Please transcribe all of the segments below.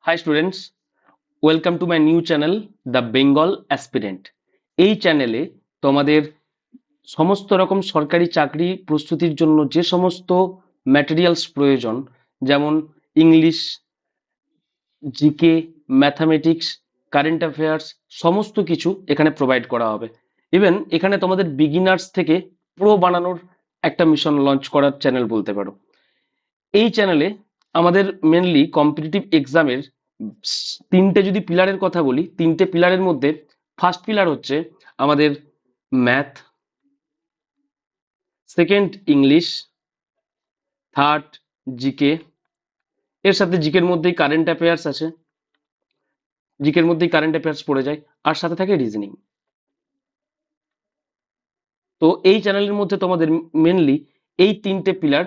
Hi students, welcome to my new channel, The Bengal Aspirant. এই চ্যানেলে তোমাদের সমস্ত রকম সরকারি চাকরি প্রস্তুতির জন্য যে সমস্ত ম্যাটেরিয়ালস প্রয়োজন, যেমন English, GK, mathematics, current affairs, সমস্ত কিছু এখানে প্রোভাইড করা হবে। ইভেন এখানে তোমাদের বিগিনার্স থেকে প্রো বানানোর একটা মিশন লঞ্চ করার চ্যানেল বলতে পারো। এই চ্যানেলে আমাদের মেনলি কম্পিটিটিভ এক্সামের তিনটে যদি পিলারের কথা বলি, তিনটে পিলারের মধ্যে ফার্স্ট পিলার হচ্ছে আমাদের math, second English, third GK. এর সাথে জিকের মধ্যেই কারেন্ট অ্যাফেয়ার্স আছে, জিকের মধ্যেই কারেন্ট অ্যাফেয়ার্স পড়ে যায়, আর সাথে থাকে রিজনিং। তো এই চ্যানেলের মধ্যে তোমাদের মেনলি এই তিনটে পিলার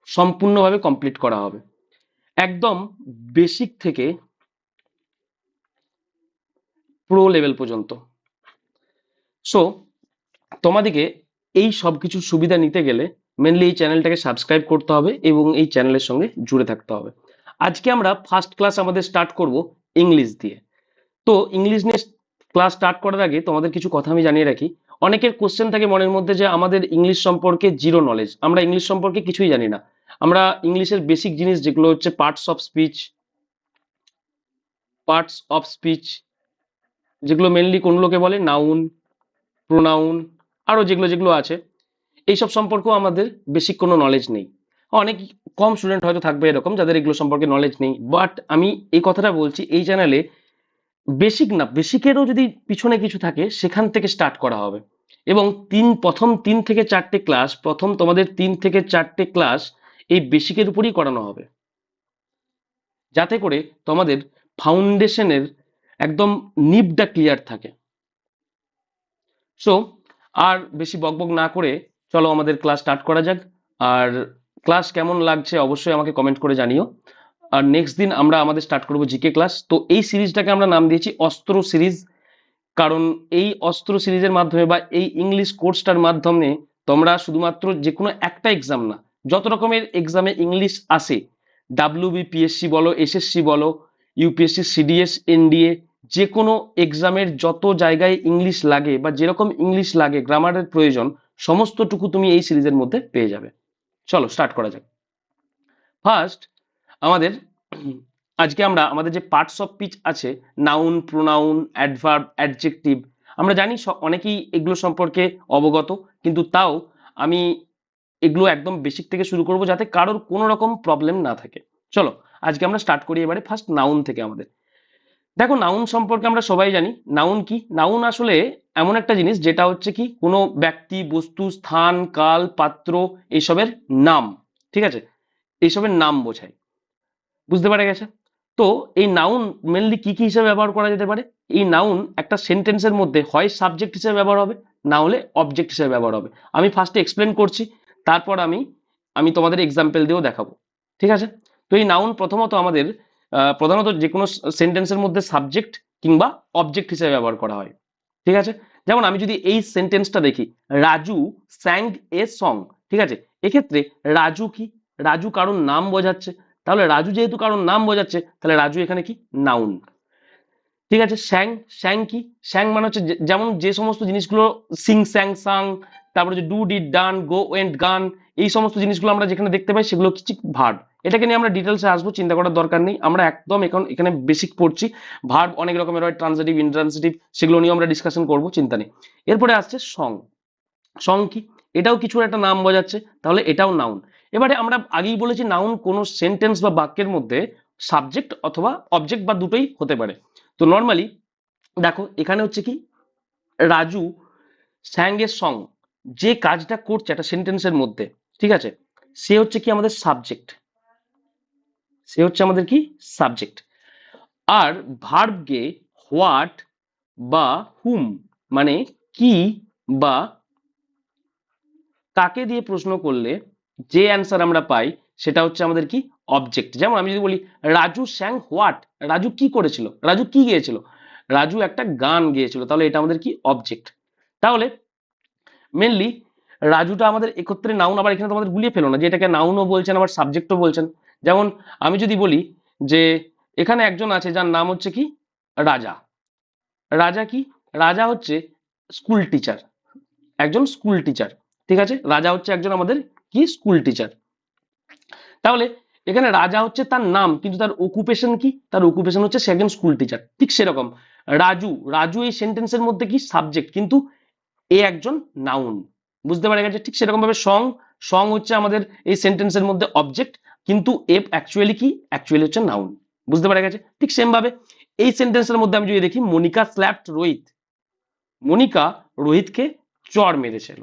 সম্পূর্ণভাবে কমপ্লিট করা হবে, একদম বেসিক থেকে প্রো লেভেল পর্যন্ত। সো তোমাদেরকে এই সব কিছু সুবিধা নিতে গেলে মেনলি এই চ্যানেলটাকে সাবস্ক্রাইব করতে হবে এবং এই চ্যানেলের সঙ্গে জুড়ে থাকতে হবে। আজকে আমরা ফার্স্ট ক্লাস আমাদের স্টার্ট করব ইংলিশ দিয়ে। তো ইংলিশ নিয়ে ক্লাস স্টার্ট করার আগে তোমাদের কিছু কথা আমি জানিয়ে রাখি। অনেকের কোশ্চেন থাকে মনের মধ্যে যে আমাদের ইংলিশ সম্পর্কে জিরো নলেজ, আমরা ইংলিশ সম্পর্কে কিছুই জানি না। আমরা ইংলিশের বেসিক জিনিস যেগুলো হচ্ছে পার্টস অফ স্পিচ, যেগুলো মেনলি কোন লোকে বলে নাউন, প্রোনাউন, আরো যেগুলো যেগুলো আছে, এইসব সম্পর্কেও আমাদের বেসিক কোনো নলেজ নেই। অনেক কম স্টুডেন্ট হয়তো থাকবে এরকম যাদের এগুলো সম্পর্কে নলেজ নেই, বাট আমি এই কথাটা বলছি এই চ্যানেলে বেসিক না, বেসিকেরও যদি পিছনে কিছু থাকে সেখান থেকে স্টার্ট করা হবে। এবং প্রথম 3 থেকে 4টে ক্লাস, প্রথম তোমাদের 3 থেকে 4টে ক্লাস এই বেসিকের উপরই করানো হবে, যাতে করে তোমাদের ফাউন্ডেশনের একদম নিবটা ক্লিয়ার থাকে। সো আর বেশি বকবক না করে চলো আমাদের ক্লাস স্টার্ট করা যাক। আর ক্লাস কেমন লাগছে অবশ্যই আমাকে কমেন্ট করে জানিও। আর নেক্সট দিন আমরা আমাদের স্টার্ট করব জিকে ক্লাস। তো এই সিরিজটাকে আমরা নাম দিয়েছি অস্ত্র সিরিজ, কারণ এই অস্ত্র সিরিজের মাধ্যমে বা এই ইংলিশ কোর্সটার মাধ্যমে তোমরা শুধুমাত্র যে কোনো একটা এক্সাম না, যত রকমের এক্সামে ইংলিশ আসে, ডাব্লিউবিপিএসসি বলো, এসএসসি বলো, ইউপিএসসি, সিডিএস, এনডিএ, যে কোনো এক্সামের যত জায়গায় ইংলিশ লাগে বা যেরকম ইংলিশ লাগে, গ্রামারের প্রয়োজন, সমস্তটুকু তুমি এই সিরিজের মধ্যে পেয়ে যাবে। চলো স্টার্ট করা যাক। ফার্স্ট আমাদের আজকে আমরা আমাদের যে পার্টস অফ স্পিচ আছে, নাউন, প্রোনাউন, অ্যাডভার্ব, অ্যাডজেক্টিভ, আমরা জানি অনেকেই এগুলো সম্পর্কে অবগত, কিন্তু তাও আমি এগুলো একদম বেসিক থেকে শুরু করব যাতে কারোর কোনো রকম প্রবলেম না থাকে। চলো আজকে আমরা স্টার্ট করি এবারে ফার্স্ট নাউন থেকে। আমাদের দেখো, নাউন সম্পর্কে আমরা সবাই জানি। নাউন কি? নাউন আসলে এমন একটা জিনিস যেটা হচ্ছে কি কোনো ব্যক্তি, বস্তু, স্থান, কাল, পাত্র, এইসবের নাম, ঠিক আছে, এইসবের নাম বোঝায়। বুঝতে পারা গেছে? তো এই নাউন মেনলি কি কি হিসেবে ব্যবহার করা যেতে পারে? এই নাউন একটা সেন্টেন্সের মধ্যে হয় সাবজেক্ট হিসেবে ব্যবহার হবে, না হলে অবজেক্ট হিসেবে ব্যবহার হবে। আমি ফার্স্টে এক্সপ্লেন করছি, তারপর আমি তোমাদের এক্সাম্পল দিয়েও দেখাবো, ঠিক আছে? তো এই নাউন প্রথমত আমাদের প্রধানত যে কোনো সেন্টেন্সের মধ্যে সাবজেক্ট কিংবা অবজেক্ট হিসেবে ব্যবহার করা হয়, ঠিক আছে? যেমন আমি যদি এই সেন্টেন্সটা দেখি, রাজু স্যাং এ সং, ঠিক আছে, এক্ষেত্রে রাজু কি? রাজু কারণ নাম বোঝাচ্ছে, তাহলে রাজু যেহেতু কারণ নাম বোঝাচ্ছে, তাহলে রাজু এখানে কি? নাউন, ঠিক আছে? স্যাং, স্যাং কি? স্যাং মানে হচ্ছে যেমন যে সমস্ত জিনিসগুলো সিং স্যাং সাং, তারপরে যে do did done, go went গান, এই সমস্ত জিনিসগুলো আমরা যেখানে দেখতে পাই সেগুলো কিছু ভার্ব। এটাকে নিয়ে আমরা ডিটেলসে আসবো, চিন্তা করার দরকার নেই, আমরা একদম এখন এখানে বেসিক পড়ছি। ভার্ব অনেক রকমের হয়, ট্রান্সিটিভ, ইন্ট্রান্সিটিভ, সেগুলো নিয়ে আমরা ডিসকাশন করবো, চিন্তা নেই। এরপরে আসছে সং। সং কি? এটাও কিছু একটা নাম বোঝাচ্ছে, তাহলে এটাও নাউন। এবারে আমরা আগেই বলেছি নাউন কোনো সেন্টেন্স বা বাক্যের মধ্যে সাবজেক্ট অথবা অবজেক্ট বা দুটোই হতে পারে। তো নর্মালি দেখো এখানে হচ্ছে কি, রাজু স্যাং এ সং, যে কাজটা করছে একটা সেন্টেন্সের মধ্যে, ঠিক আছে, সে হচ্ছে কি আমাদের সাবজেক্ট, সে হচ্ছে আমাদের কি? সাবজেক্ট। আর ভার্বকে হোয়াট বা হুম, মানে কি বা কাকে দিয়ে প্রশ্ন করলে যে অ্যান্সার আমরা পাই সেটা হচ্ছে আমাদের কি? অবজেক্ট। যেমন আমি যদি বলি রাজু স্যাং হোয়াট, রাজু কি করেছিল, রাজু কি গেয়েছিল, রাজু একটা গান গেয়েছিল, তাহলে এটা আমাদের কি? অবজেক্ট। তাহলে মেনলি রাজুটা আমাদের একত্রে নাউন। আবার এখানে তোমাদের গুলিয়ে ফেলো না যে এটাকে নাউনও বলছেন আবার সাবজেক্টও বলছেন। যেমন আমি যদি বলি যে এখানে একজন আছে যার নাম হচ্ছে কি রাজা। রাজা কি? রাজা হচ্ছে স্কুল টিচার, একজন স্কুল টিচার। ঠিক আছে, রাজা হচ্ছে একজন আমাদের কি স্কুল টিচার। তাহলে এখানে রাজা হচ্ছে তার নাম, কিন্তু তার অকুপেশন কি? তার অকুপেশন হচ্ছে সে একজন স্কুল টিচার। ঠিক সেরকম রাজু, রাজু এই সেন্টেন্সের মধ্যে কি সাবজেক্ট, কিন্তু এ একজন নাউন। বুঝতে পারা গেছে? ঠিক সেরকম ভাবে সং, সং হচ্ছে আমাদের এই সেন্টেন্সের মধ্যে অবজেক্ট, কিন্তু এ অ্যাকচুয়ালি কি? অ্যাকচুয়ালি হচ্ছে নাউন। বুঝতে পারা গেছে? ঠিক সেম ভাবে এই সেন্টেন্সের মধ্যে আমি যদি দেখি মনিকা স্ল্যাপড রোহিত, মনিকা রোহিতকে চড় মেরেছিল,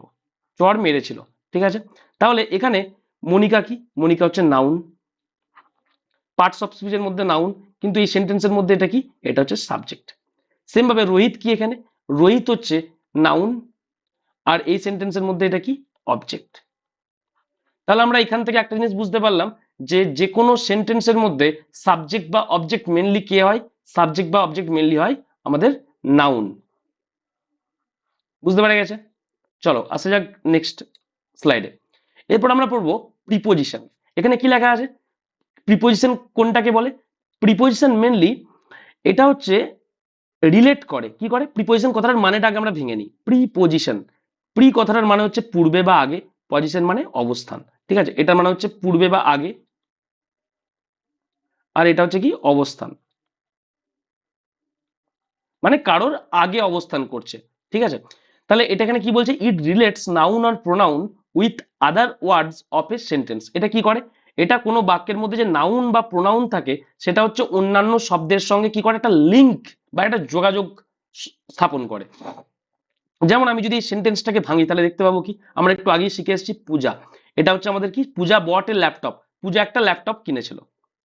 চড় মেরেছিল। ঠিক আছে, তাহলে এখানে মনিকা কি? মনিকা হচ্ছে নাউন, পার্টস অফ স্পিচের মধ্যে নাউন, কিন্তু এই সেন্টেন্সের মধ্যে এটা কি? এটা হচ্ছে সাবজেক্ট। সেম ভাবে রোহিত কি? এখানে রোহিত হচ্ছে নাউন, আর এই সেন্টেন্সের মধ্যে এটা কি? অবজেক্ট। তাহলে আমরা এখান থেকে একটা জিনিস বুঝতে পারলাম যে যে কোনো সেন্টেন্সের মধ্যে সাবজেক্ট বা অবজেক্ট মেনলি কে হয়? সাবজেক্ট বা অবজেক্ট মেনলি হয় আমাদের নাউন। বুঝতে পারা গেছে? চলো আসা যাক নেক্সট স্লাইডে। এরপর আমরা পড়বো প্রিপোজিশন। এখানে কি লেখা আছে? প্রিপোজিশন কোনটাকে বলে? প্রিপোজিশন মেনলি এটা হচ্ছে রিলেট করে, কি করে? প্রিপোজিশন কথাটার মানেটা আগে আমরা ভেঙে নিই। প্রিপোজিশন, প্রি কথাটার মানে হচ্ছে পূর্বে বা আগে, পজিশন মানে অবস্থান। ঠিক আছে, এটার মানে হচ্ছে পূর্বে বা আগে, আর এটা হচ্ছে কি? অবস্থান, মানে কারোর আগে অবস্থান করছে। ঠিক আছে, তাহলে এটা এখানে কি বলছে? It relates noun or pronoun with other words of a sentence. এটা কি করে? এটা কোনো বাক্যের মধ্যে যে নাউন বা প্রোনাউন থাকে সেটা হচ্ছে অন্যান্য শব্দের সঙ্গে কি করে? একটা লিঙ্ক বা একটা যোগাযোগ স্থাপন করে। যেমন আমি যদি এই সেন্টেন্সটাকে ভাঙি তাহলে দেখতে পাবো কি? আমরা একটু আগেই শিখে এসেছি পূজা, এটা হচ্ছে আমাদের কি? পূজা বট এ ল্যাপটপ, পূজা একটা ল্যাপটপ কিনেছিল।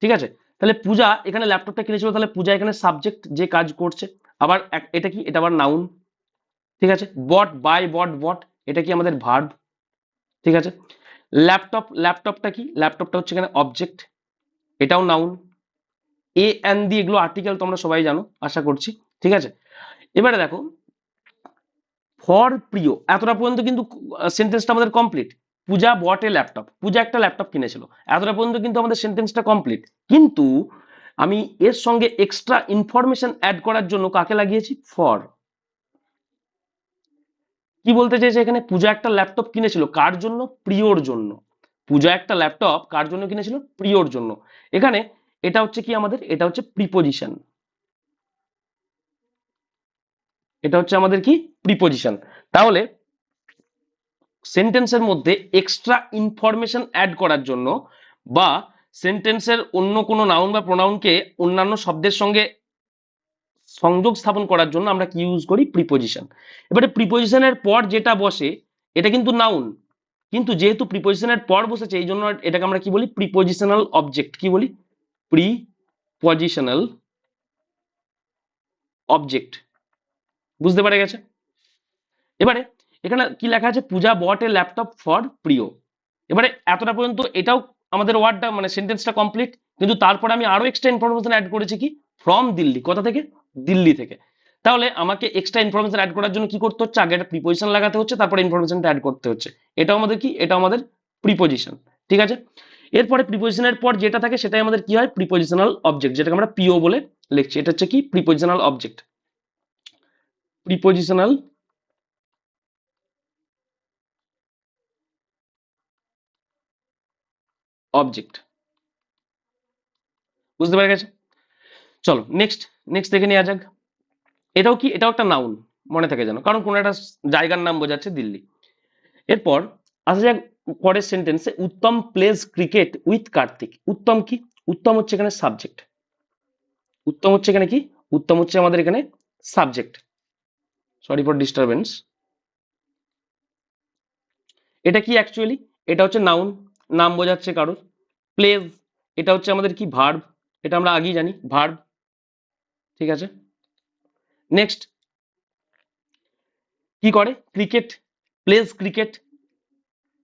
ঠিক আছে, তাহলে পূজা এখানে ল্যাপটপটা কিনেছিল, তাহলে পূজা এখানে সাবজেক্ট যে কাজ করছে। আবার এটা কি? এটা আবার নাউন। ঠিক আছে, বট বাই বট বট, এটা কি? আমাদের ভার্ব। ঠিক আছে, ল্যাপটপ, ল্যাপটপটা কি? ল্যাপটপটা হচ্ছে এখানে অবজেক্ট, এটাও নাউন। এ এন দিয়ে এগুলো আর্টিকেল, তোমরা সবাই জানো আশা করছি। ঠিক আছে, এবারে দেখো ফর প্রিয়, এতটা পর্যন্ত কিন্তু সেন্টেন্সটা আমাদের complete. Puja bot a laptop, পূজা একটা ল্যাপটপ কিনেছিল, এতটা পর্যন্ত কিন্তু আমাদের সেন্টেন্সটা কমপ্লিট। কিন্তু আমি এর সঙ্গে এক্সট্রা ইনফরমেশন অ্যাড করার জন্য কাকে লাগিয়েছি? ফর। কি বলতে চাইছে এখানে? পূজা একটা ল্যাপটপ কিনেছিল, কার জন্য? প্রিয়র জন্য। পূজা একটা ল্যাপটপ কার জন্য কিনেছিল? প্রিয়র জন্য। এখানে এটা হচ্ছে কি আমাদের? এটা হচ্ছে প্রিপোজিশন, এটা হচ্ছে আমাদের কি? প্রিপোজিশন। তাহলে সেন্টেন্সের মধ্যে এক্সট্রা ইনফরমেশন অ্যাড করার জন্য বা সেন্টেন্সের অন্য কোনো নাউন বা প্রোনাউনকে অন্যান্য শব্দের সঙ্গে সংযোগ স্থাপন করার জন্য আমরা কি ইউজ করি? প্রিপোজিশন। এবারে প্রিপোজিশনের পর যেটা বসে এটা কিন্তু নাউন, কিন্তু যেহেতু প্রিপোজিশনের পর বসেছে এই জন্য এটাকে আমরা কি বলি? Prepositional object. কি বলি? Prepositional object. বুঝতে পারা গেছে? এবারে এখানে কি লেখা আছে? পূজা বট এ ল্যাপটপ ফর প্রিয়। এবারে এতটা পর্যন্ত এটাও আমাদের ওয়ার্ডটা মানে সেন্টেন্সটা কমপ্লিট, কিন্তু তারপরে আমি আরো এক্সট্রা ইনফরমেশন অ্যাড করেছি কি? ফ্রম দিল্লি। কোথা থেকে? দিল্লি থেকে। তাহলে আমাকে এক্সট্রা ইনফরমেশন অ্যাড করার জন্য কি করতে হচ্ছে? আগে একটা প্রিপোজিশন লাগাতে হচ্ছে, তারপরে ইনফরমেশনটা অ্যাড করতে হচ্ছে। এটাও আমাদের কি? এটা আমাদের প্রিপোজিশন। ঠিক আছে, এরপরে প্রিপোজিশনের পর যেটা থাকে সেটাই আমাদের কি হয়? প্রিপোজিশনাল অবজেক্ট, যেটাকে আমরা পিও বলে লিখছি। এটা হচ্ছে কি? Prepositional object, prepositional object. বুঝতে পারা গেছে? চলো নেক্সট, নেক্সট দেখে নেওয়া যাক। এটাও কি? এটাও একটা নাউন, মনে থাকে যেন, কারণ কোনো একটা জায়গার নাম বোঝাচ্ছে দিল্লি। এরপর আসা যাক পরের সেন্টেন্সে, উত্তম প্লেজ ক্রিকেট উইথ কার্তিক। উত্তম কি? উত্তম হচ্ছে এখানে সাবজেক্ট, উত্তম হচ্ছে এখানে কি? উত্তম হচ্ছে আমাদের এখানে সাবজেক্ট। Sorry for disturbance. এটা কি অ্যাকচুয়ালি? এটা হচ্ছে নাউন, নাম বোঝাচ্ছে কারোর। প্লেজ এটা হচ্ছে আমাদের কি? ভার্ব, এটা আমরা আগেই জানি ভার্ব। ঠিক আছে, নেক্সট কি করে? ক্রিকেট, প্লেজ ক্রিকেট,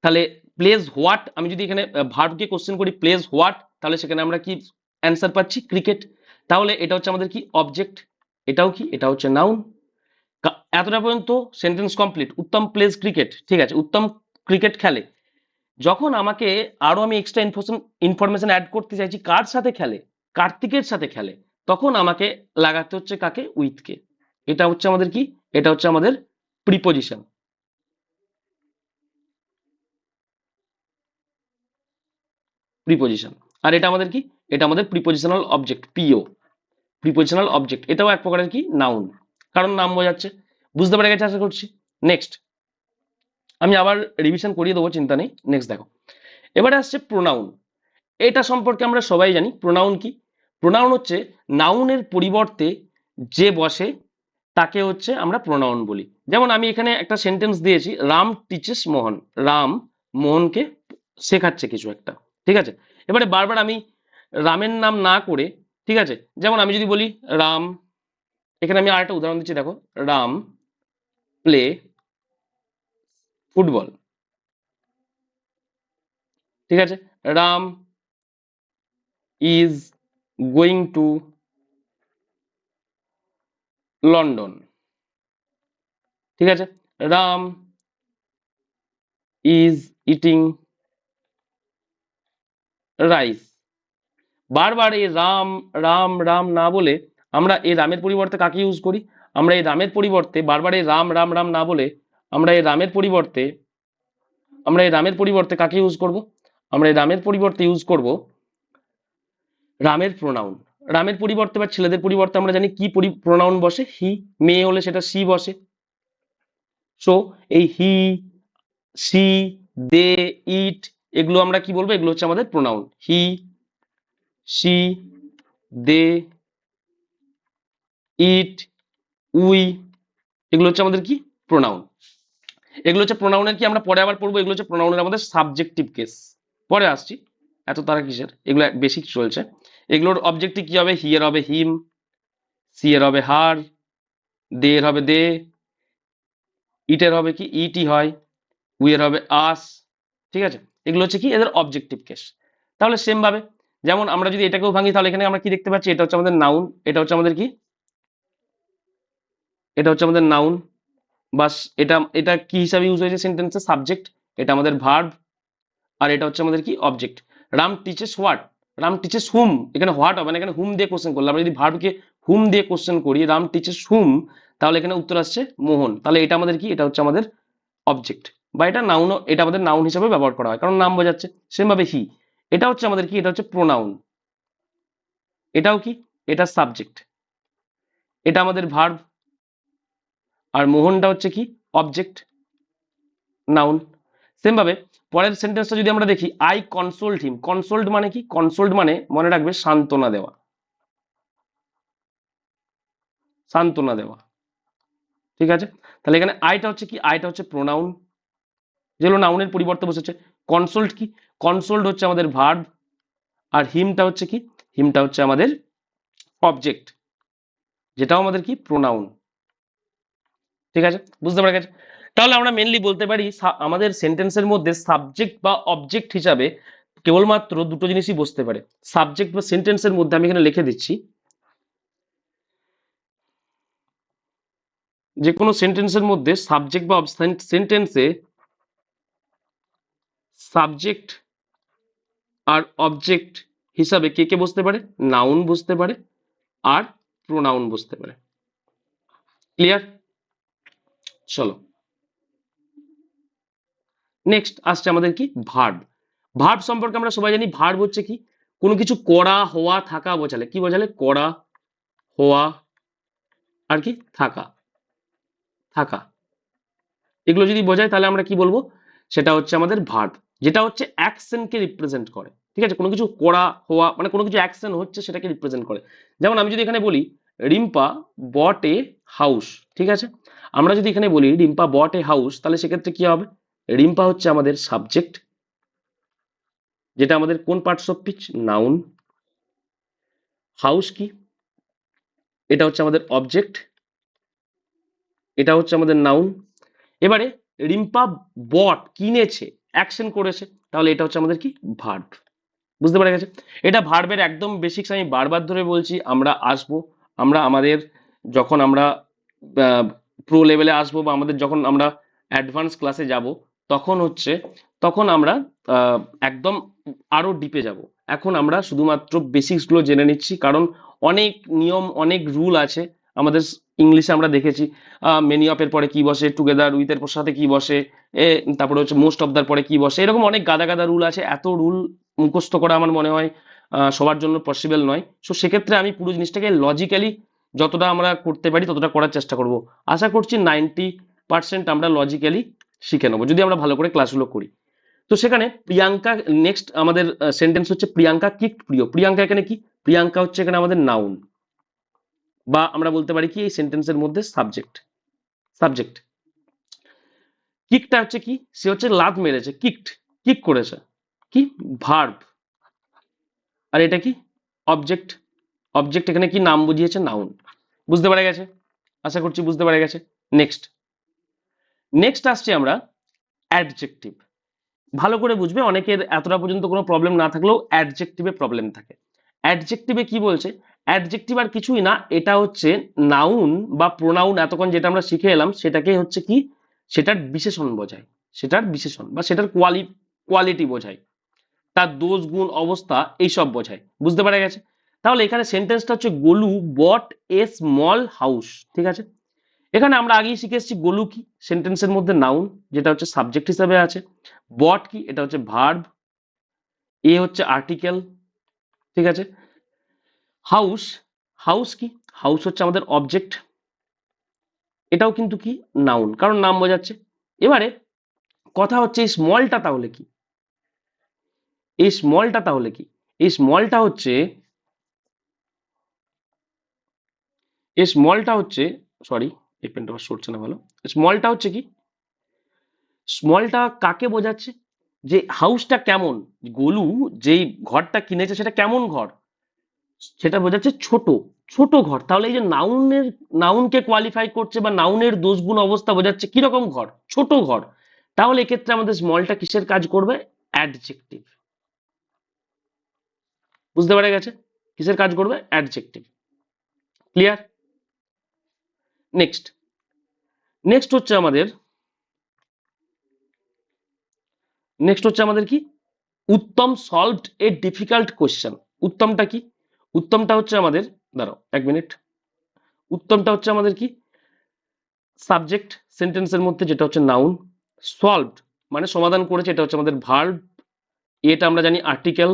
তাহলে প্লেজ হোয়াট, আমি যদি এখানে ভার্বকে কোশ্চেন করি প্লেজ হোয়াট, তাহলে সেখানে আমরা কি অ্যান্সার পাচ্ছি? ক্রিকেট। তাহলে এটা হচ্ছে আমাদের কি? অবজেক্ট। এটাও কি? এটা হচ্ছে নাউন। এতটা পর্যন্ত সেন্টেন্স কমপ্লিট। উত্তম প্লেজ ক্রিকেট, ঠিক আছে, উত্তম ক্রিকেট খেলে। যখন আমাকে আরো আমি এক্সট্রা ইনফরমেশন অ্যাড করতে চাইছি, কার সাথে খেলে? কার্তিকের সাথে খেলে, তখন আমাকে লাগাতে হচ্ছে কাকে? উইথকে। এটা হচ্ছে আমাদের কি? এটা হচ্ছে আমাদের প্রিপোজিশন। প্রিপোজিশন। আর এটা আমাদের কি? এটা আমাদের প্রিপোজিশনাল অবজেক্ট, পিও। প্রিপোজিশনাল অবজেক্ট, এটাও এক প্রকারের কি? নাউন, কারণ নাম বোঝাচ্ছে। বুঝতে পেরে গেছে আশা করছি। নেক্সট আমি আবার রিভিশন করিয়ে দেবো, চিন্তা নেই। নেক্সট দেখো, এবারে আসছে প্রোনাউন। এটা সম্পর্কে আমরা সবাই জানি। প্রোনাউন কি? প্রোনাউন হচ্ছে নাউনের পরিবর্তে যে বসে তাকে হচ্ছে আমরা প্রোনাউন বলি। যেমন আমি এখানে একটা সেন্টেন্স দিয়েছি, রাম টিচেস মোহন। রাম মোহনকে শেখাচ্ছে কিছু একটা, ঠিক আছে। এবারে বারবার আমি রামের নাম না করে, ঠিক আছে, যেমন আমি যদি বলি রাম, এখানে আমি আরেকটা উদাহরণ দিচ্ছি, দেখো, রাম প্লে ফুটবল, ঠিক আছে। Ram is going to London, ঠিক আছে। Ram is eating rice. বারবার এই রাম রাম রাম না বলে আমরা এই রামের পরিবর্তে কাকে ইউজ করি? আমরা এই রামের পরিবর্তে বারবার এই রাম রাম রাম না বলে আমরা এই রামের পরিবর্তে কাকে ইউজ করব? আমরা এই রামের পরিবর্তে ইউজ করব রামের প্রোনাউন। রামের পরিবর্তে বা ছেলেদের পরিবর্তে আমরা জানি কি প্রোনাউন বসে? হি। মেয়ে হলে সেটা সি বসে। সো এই হি, সি, দে, ইট, এগুলো আমরা কি বলবো? এগুলো হচ্ছে আমাদের pronoun. He, she, they, it, we, এগুলো হচ্ছে আমাদের কি? প্রোনাউন। এগুলো হচ্ছে প্রোনাউনের কি? আমরা পরে আবার পড়বো। এগুলো হচ্ছে প্রোনাউনের আমাদের সাবজেক্টিভ কেস, পরে আসছি। এত তারা কিসের? এগুলো বেসিক চলছে। এগুলোর অবজেক্টিভ কি হবে? হি এর হবে হিম, সি এর হবে হার, দে এর হবে দে, ইটের হবে কি? ইটি হয়, উই এর হবে আস, ঠিক আছে। এগুলো হচ্ছে কি? এদের অবজেক্টিভ কেস। তাহলে সেম ভাবে যেমন আমরা যদি এটাকেও ভাঙি, তাহলে এখানে আমরা কি দেখতে পাচ্ছি? এটা হচ্ছে আমাদের নাউন, এটা হচ্ছে আমাদের কি? এটা হচ্ছে আমাদের নাউন। বাস, এটা এটা কি হিসাবে ইউজ হয়েছে সেন্টেন্সে? সাবজেক্ট। এটা আমাদের ভার্ব, আর এটা হচ্ছে আমাদের কি? Object. Ram teaches what, Ram teaches whom. এখানে হোয়াট হবে না, এখানে হুম দিয়ে কোশ্চেন করলে। আমরা যদি ভার্বকে হুম দিয়ে কোশ্চেন করি, রাম টিচেস হুম, তাহলে এখানে উত্তর আসছে মোহন। তাহলে এটা আমাদের কি? এটা হচ্ছে আমাদের অবজেক্ট, বা এটা নাউন। এটা আমাদের নাউন হিসাবে ব্যবহার করা হয়, কারণ নাম বোঝাচ্ছে। সেম ভাবে হি, এটা হচ্ছে আমাদের কি? এটা হচ্ছে প্রোনাউন। এটাও কি? এটা সাবজেক্ট। এটা আমাদের ভার্ব, আর মোহনটা হচ্ছে কি? Object, noun. সেম ভাবে পরের সেন্টেন্সটা যদি আমরা দেখি, আই কনসোল্ড হিম। কনসোল্ড মানে কি? কনসোল্ড মানে মনে রাখবে সান্ত্বনা দেওয়া, সান্ত্বনা দেওয়া, ঠিক আছে। তাহলে এখানে আইটা হচ্ছে কি? আইটা হচ্ছে প্রোনাউন, যেগুলো নাউনের পরিবর্তে বসেছে। কনসোল্ড কি? কনসোল্ড হচ্ছে আমাদের ভার্ব, আর হিমটা হচ্ছে কি? হিমটা হচ্ছে আমাদের অবজেক্ট, যেটাও আমাদের কি? প্রোনাউন, ঠিক আছে। বুঝতে পারা গেছে? তাহলে আমরা মেনলি বলতে পারি আমাদের সেন্টেন্সের মধ্যে সাবজেক্ট বা অবজেক্ট হিসাবে কেবলমাত্র দুটো জিনিসই বসতে পারে। সাবজেক্ট বা সেন্টেন্সের মধ্যে আমি এখানে লিখে দিচ্ছি, যে কোনো সেন্টেন্সের মধ্যে সাবজেক্ট বা সেন্টেন্সে সাবজেক্ট আর অবজেক্ট হিসাবে কে কে বসতে পারে? নাউন বসতে পারে, আর প্রোনাউন বসতে পারে। ক্লিয়ার? চলো নেক্সট আসছে আমাদের কি? ভার্ব। ভার্ব সম্পর্কে আমরা সবাই জানি, ভার্ব হচ্ছে কি? কোনো কিছু করা, হওয়া, থাকা বোঝালে। কি বোঝালে? করা, হওয়া, আর কি? থাকা, থাকা। এগুলো যদি বোঝায় তাহলে আমরা কি বলবো? সেটা হচ্ছে আমাদের ভার্ব, যেটা হচ্ছে অ্যাকশনকে রিপ্রেজেন্ট করে, ঠিক আছে। কোনো কিছু করা, হওয়া, মানে কোনো কিছু অ্যাকশন হচ্ছে সেটাকে রিপ্রেজেন্ট করে। যেমন আমি যদি এখানে বলি রিম্পা বট এ হাউস, ঠিক আছে। আমরা যদি এখানে বলি রিম্পা বট এ হাউস, তাহলে সেক্ষেত্রে কি হবে? রিম্পা হচ্ছে আমাদের সাবজেক্ট, যেটা আমাদের কোন parts of speech? Noun. House কি? এটা হচ্ছে আমাদের অবজেক্ট, এটা হচ্ছে আমাদের নাউন। এবারে রিম্পা বট, কিনেছে, অ্যাকশন করেছে, তাহলে এটা হচ্ছে আমাদের কি? ভার্ব। বুঝতে পারা গেছে? এটা ভার্বের একদম বেসিক্স, আমি বারবার ধরে বলছি। আমরা আসবো, আমরা আমাদের যখন আমরা প্রো লেভেলে আসবো, বা আমাদের যখন আমরা অ্যাডভান্স ক্লাসে যাব, তখন হচ্ছে তখন আমরা একদম আরো ডিপে যাব। এখন আমরা শুধুমাত্র বেসিক্স গুলো জেনে নিচ্ছি, কারণ অনেক নিয়ম অনেক রুল আছে আমাদের। ইংলিশে আমরা দেখেছি মেনি অফ এর পরে কি বসে, টুগেদার উইথ এর সাথে কি বসে, তারপরে হচ্ছে মোস্ট অফ দার পরে কি বসে, এরকম অনেক গাদা গাদা রুল আছে। এত রুল মুখস্থ করা আমার মনে হয় সবার জন্য পসিবল নয়। সো সেক্ষেত্রে আমি পুরো জিনিসটাকে লজিক্যালি যতটা আমরা করতে পারি ততটা করার চেষ্টা করব। আশা করছি 90% আমরা লজিক্যালি শিখে নেবো যদি আমরা ভালো করে ক্লাসগুলো করি। তো সেখানে প্রিয়াঙ্কা, নেক্সট আমাদের সেন্টেন্স হচ্ছে প্রিয়াঙ্কা কিকড প্রিয়। প্রিয়াঙ্কা এখানে কি? প্রিয়াঙ্কা হচ্ছে এখানে আমাদের নাউন, বা আমরা বলতে পারি কি এই সেন্টেন্সের মধ্যে সাবজেক্ট। সাবজেক্ট। কিকটা হচ্ছে কি? সে হচ্ছে লাত মেরেছে, কিকড, কিক করেছে, কি ভার্ব। আর এটা কি? অবজেক্ট। অবজেক্ট এখানে কি নাম বুঝিয়েছে? নাউন। বুঝতে পারা গেছে? আশা করছি বুঝতে পারা গেছে। নেক্সট নেক্সট আসছি আমরা অ্যাডজেক্টিভ। ভালো করে বুঝবে, অনেকের এতটা পর্যন্ত কোনো প্রবলেম না থাকলেও অ্যাডজেক্টিভে প্রবলেম থাকে। অ্যাডজেক্টিভে কি বলছে? অ্যাডজেক্টিভ আর কিছুই না, এটা হচ্ছে নাউন বা প্রোনাউন, এতক্ষণ যেটা আমরা শিখে এলাম সেটাকে হচ্ছে কি, সেটার বিশেষণ বোঝায়। সেটার বিশেষণ বা সেটার কোয়ালিটি বোঝায়, তার দোষ গুণ অবস্থা এইসব বোঝায়। বুঝতে পারা গেছে? তাহলে এখানে সেন্টেন্সটা হচ্ছে গোলু বট এ স্মল হাউস। ঠিক আছে, এখানে আমরা আগেই শিখে এসেছি গোলু কি সেন্টেন্সের মধ্যে নাউন, যেটা হচ্ছে সাবজেক্ট হিসেবে আছে। বট কি? এটা হচ্ছে ভার্ব। এ হচ্ছে আর্টিকেল। ঠিক আছে। হাউস, হাউস কি? হাউস হচ্ছে আমাদের অবজেক্ট, এটাও কিন্তু কি নাউন, কারণ নাম বোঝাচ্ছে। এবারে কথা হচ্ছে এই স্মলটা তাহলে কি? এই স্মলটা তাহলে কি? এই স্মলটা হচ্ছে, এই স্মলটা হচ্ছে, সরি এই পেনটা আমার সরছে না ভালো। স্মলটা হচ্ছে কি? স্মলটা কাকে বোঝাচ্ছে? যে হাউসটা কেমন, গোলু যেই ঘরটা কিনেছে সেটা কেমন ঘর, সেটা বোঝাচ্ছে ছোট। ছোট ঘর। তাহলে এই যে নাউনের, নাউনকে কোয়ালিফাই করছে বা নাউনের দোষগুণ অবস্থা বোঝাচ্ছে কিরকম ঘর, ছোট ঘর। তাহলে এক্ষেত্রে আমাদের স্মলটা কিসের কাজ করবে? অ্যাডজেক্টিভ। বুঝতে পারা গেছে? কিসের কাজ করবে? অ্যাডজেক্টিভ। ক্লিয়ার? নেক্সট নেক্সট হচ্ছে আমাদের, নেক্সট হচ্ছে আমাদের কি? উত্তম সলভড এ ডিফিকাল্ট কোশ্চেন। উত্তমটা কি? উত্তমটা হচ্ছে আমাদের, দাঁড়াও এক মিনিট, উত্তমটা হচ্ছে আমাদের কি? সাবজেক্ট সেন্টেন্সের মধ্যে, যেটা হচ্ছে নাউন। সলভড মানে সমাধান করেছে, এটা হচ্ছে আমাদের ভার্ব। এটা আমরা জানি আর্টিকেল।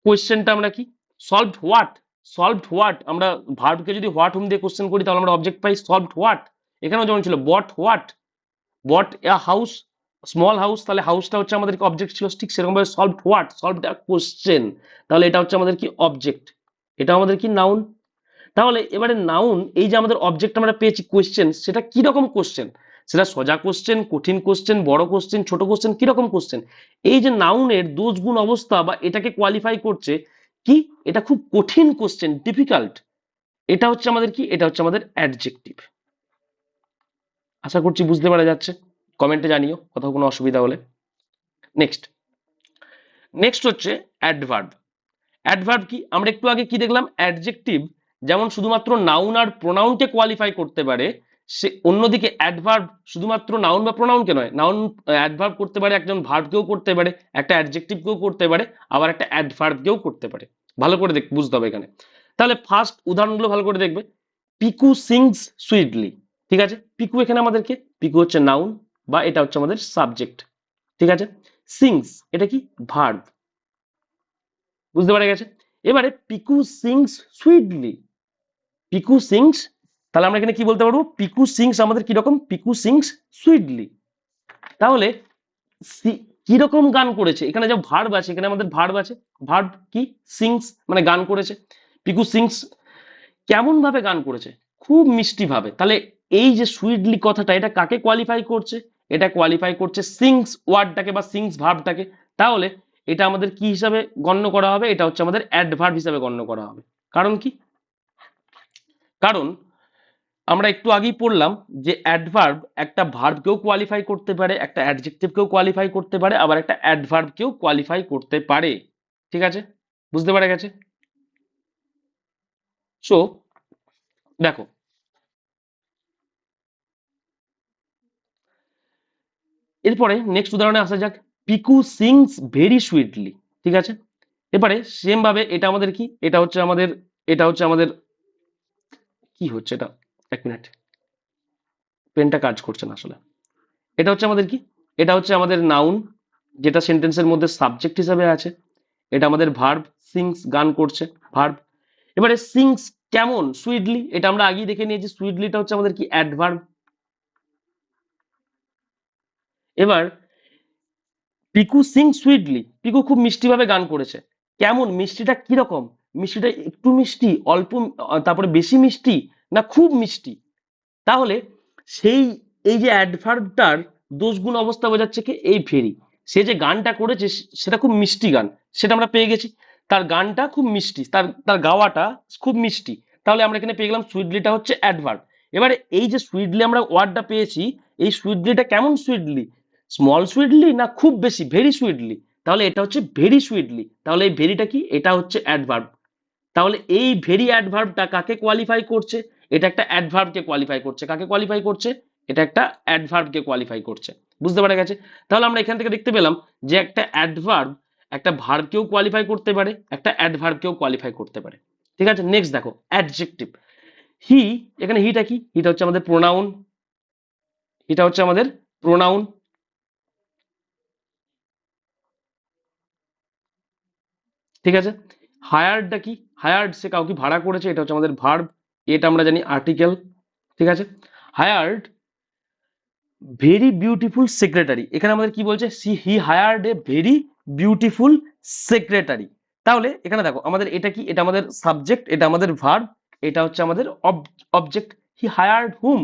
কোয়েশ্চেনটা আমরা কি? Solved what. সলভড হোয়াট, আমরা ভার্বকে যদি হোয়াট হুম দিয়ে কোশ্চেন করি তাহলে আমরা অবজেক্ট পাই সলভড হোয়াট। এখানেও যেমন ছিল bought what, bought a house, small house, তাহলে হাউসটা হচ্ছে আমাদের অবজেক্ট ছিল, ঠিক সেরকম ভাবে solved what, solved a question, তাহলে এটা হচ্ছে আমাদের কি? অবজেক্ট। এটা আমাদের কি? নাউন। তাহলে এবারে নাউন, এই যে আমাদের অবজেক্ট আমরা পেয়েছি কোশ্চেন, সেটা কি রকম কোশ্চেন? সেটা সোজা কোশ্চেন, কঠিন কোশ্চেন, বড় কোশ্চেন, ছোট কোশ্চেন, কি রকম কোশ্চেন? এই যে নাউনের দোষ গুণ অবস্থা বা এটাকে কোয়ালিফাই করছে কি, এটা খুব কঠিন কোশ্চেন, ডিফিকাল্ট। এটা হচ্ছে আমাদের কি? এটা হচ্ছে আমাদের অ্যাডজেক্টিভ। আশা করছি বুঝতে পারা যাচ্ছে। কমেন্টে জানিও কোথাও কোনো অসুবিধা হলে। নেক্সট নেক্সট হচ্ছে অ্যাডভার্ব। অ্যাডভার্ব কি? আমরা একটু আগে কি দেখলাম? অ্যাডজেক্টিভ যেমন শুধুমাত্র নাউন আর প্রোনাউনকে কোয়ালিফাই করতে পারে, সে অন্যদিকে অ্যাডভার্ব শুধুমাত্র নাউন বা প্রোনাউনকে নয়, নাউন অ্যাডভার্ব করতে পারে, একজন ভার্বকেও করতে পারে, একটা অ্যাডজেক্টিভকেও করতে পারে, আবার একটা অ্যাডভার্বকেও করতে পারে। ভালো করে বুঝতে হবে এখানে। তাহলে ফার্স্ট উদাহরণগুলো ভালো করে দেখবে। Piku sings sweetly. ঠিক আছে, পিকু এখানে আমাদেরকে, পিকু হচ্ছে নাউন বা এটা হচ্ছে আমাদের সাবজেক্ট। ঠিক আছে। সিংস এটা কি? ভার্ব। বুঝতে পারা গেছে? এবারে Piku sings sweetly, Piku sings, তাহলে আমরা এখানে কি বলতে পারবো? পিকু সিংস আমাদের কিরকম? Piku sings sweetly. তাহলে কিরকম গান করেছে, এখানে যে ভার্ব আছে, এখানে আমাদের ভার্ব আছে, ভার্ব কি? সিংস মানে গান করেছে। পিকু সিংস কেমন ভাবে গান করেছে? খুব মিষ্টি ভাবে। তাহলে এই যে সুইটলি কথাটা, এটা কাকে কোয়ালিফাই করছে? এটা কোয়ালিফাই করছে সিংস ওয়ার্ডটাকে বা সিংস ভার্বটাকে। তাহলে এটা আমাদের কি হিসাবে গণ্য করা হবে? এটা হচ্ছে আমাদের অ্যাডভার্ব হিসাবে গণ্য করা হবে। কারণ কি? কারণ আমরা একটু আগেই পড়লাম যে অ্যাডভার্ব একটা ভার্বকেও কোয়ালিফাই করতে পারে, একটা অ্যাডজেক্টিভকেও কোয়ালিফাই করতে পারে, আবার একটা অ্যাডভার্বকেও কোয়ালিফাই করতে পারে। ঠিক আছে, বুঝতে পারা গেছে? সো দেখো, এরপরে নেক্সট উদাহরণে আসা যাক। Piku sings very sweetly. ঠিক আছে, এবারে সেম ভাবে এটা আমাদের কি, এটা হচ্ছে আমাদের কি হচ্ছে এটা, এক মিনিট, পেনটা কাজ করছে না আসলে। এটা হচ্ছে আমাদের কি, এটা হচ্ছে আমাদের নাউন, যেটা সেন্টেন্সের মধ্যে সাবজেক্ট হিসাবে আছে। এটা আমাদের ভার্ব, সিংস গান করছে, ভার্ব। এবারে সিংস কেমন সুইটলি, এটা আমরা আগেই দেখে নিয়েছি, সুইটলিটা হচ্ছে আমাদের কি অ্যাডভার্ব। এবার পিকু সিং সুইটলি, পিকু খুব মিষ্টিভাবে গান করেছে। কেমন মিষ্টিটা কিরকম, মিষ্টিটা একটু মিষ্টি, অল্প, তারপরে বেশি মিষ্টি, না খুব মিষ্টি। তাহলে সেই এই যে অ্যাডভার্বটার দোষগুণ অবস্থা বোঝাচ্ছে কি এই ভেরি, সে যে গানটা করেছে সেটা খুব মিষ্টি গান, সেটা আমরা পেয়ে গেছি। তার গানটা খুব মিষ্টি, তার তার গাওয়াটা খুব মিষ্টি। তাহলে আমরা এখানে পেয়ে গেলাম সুইটলিটা হচ্ছে অ্যাডভার্ব। এবারে এই যে সুইটলি আমরা ওয়ার্ডটা পেয়েছি, এই সুইটলিটা কেমন সুইটলি, স্মল সুইটলি না খুব বেশি ভেরি সুইটলি, তাহলে এটা হচ্ছে ভেরি সুইটলি। তাহলে এই ভেরিটা কি, এটা হচ্ছে অ্যাডভার্ব। তাহলে এই ভেরি অ্যাডভার্বটা কাকে কোয়ালিফাই করছে, এটা একটা অ্যাডভার্বকে কোয়ালিফাই করছে। কাকে কোয়ালিফাই করছে, এটা একটা অ্যাডভার্বকে কোয়ালিফাই করছে। বুঝতে পারা গেছে? তাহলে আমরা এখান থেকে দেখতে পেলাম যে একটা অ্যাডভার্ব একটা ভার্বকেও কোয়ালিফাই করতে পারে, একটা অ্যাডভার্বকেও কোয়ালিফাই করতে পারে। ঠিক আছে, নেক্সট দেখো অ্যাডজেক্টিভ। হি, এখানে হিটা কি, হিটা হচ্ছে আমাদের প্রোনাউন, হিটা হচ্ছে আমাদের প্রোনাউন। ঠিক আছে, হায়ারডটা কি, হায়ার্ড সে কাউকে ভাড়া করেছে, এটা হচ্ছে আমাদের ভার্ব। এটা আমরা জানি আর্টিকেল। ঠিক আছে, হায়ার্ড ভেরি বিউটিফুল সেক্রেটারি, এখানে আমাদের কি বলছে, he hired a very beautiful secretary. তাহলে এখানে দেখো আমাদের এটা কি, এটা আমাদের সাবজেক্ট, এটা আমাদের ভার্ব, এটা হচ্ছে আমাদের অবজেক্ট। হি হায়ার্ড হুম,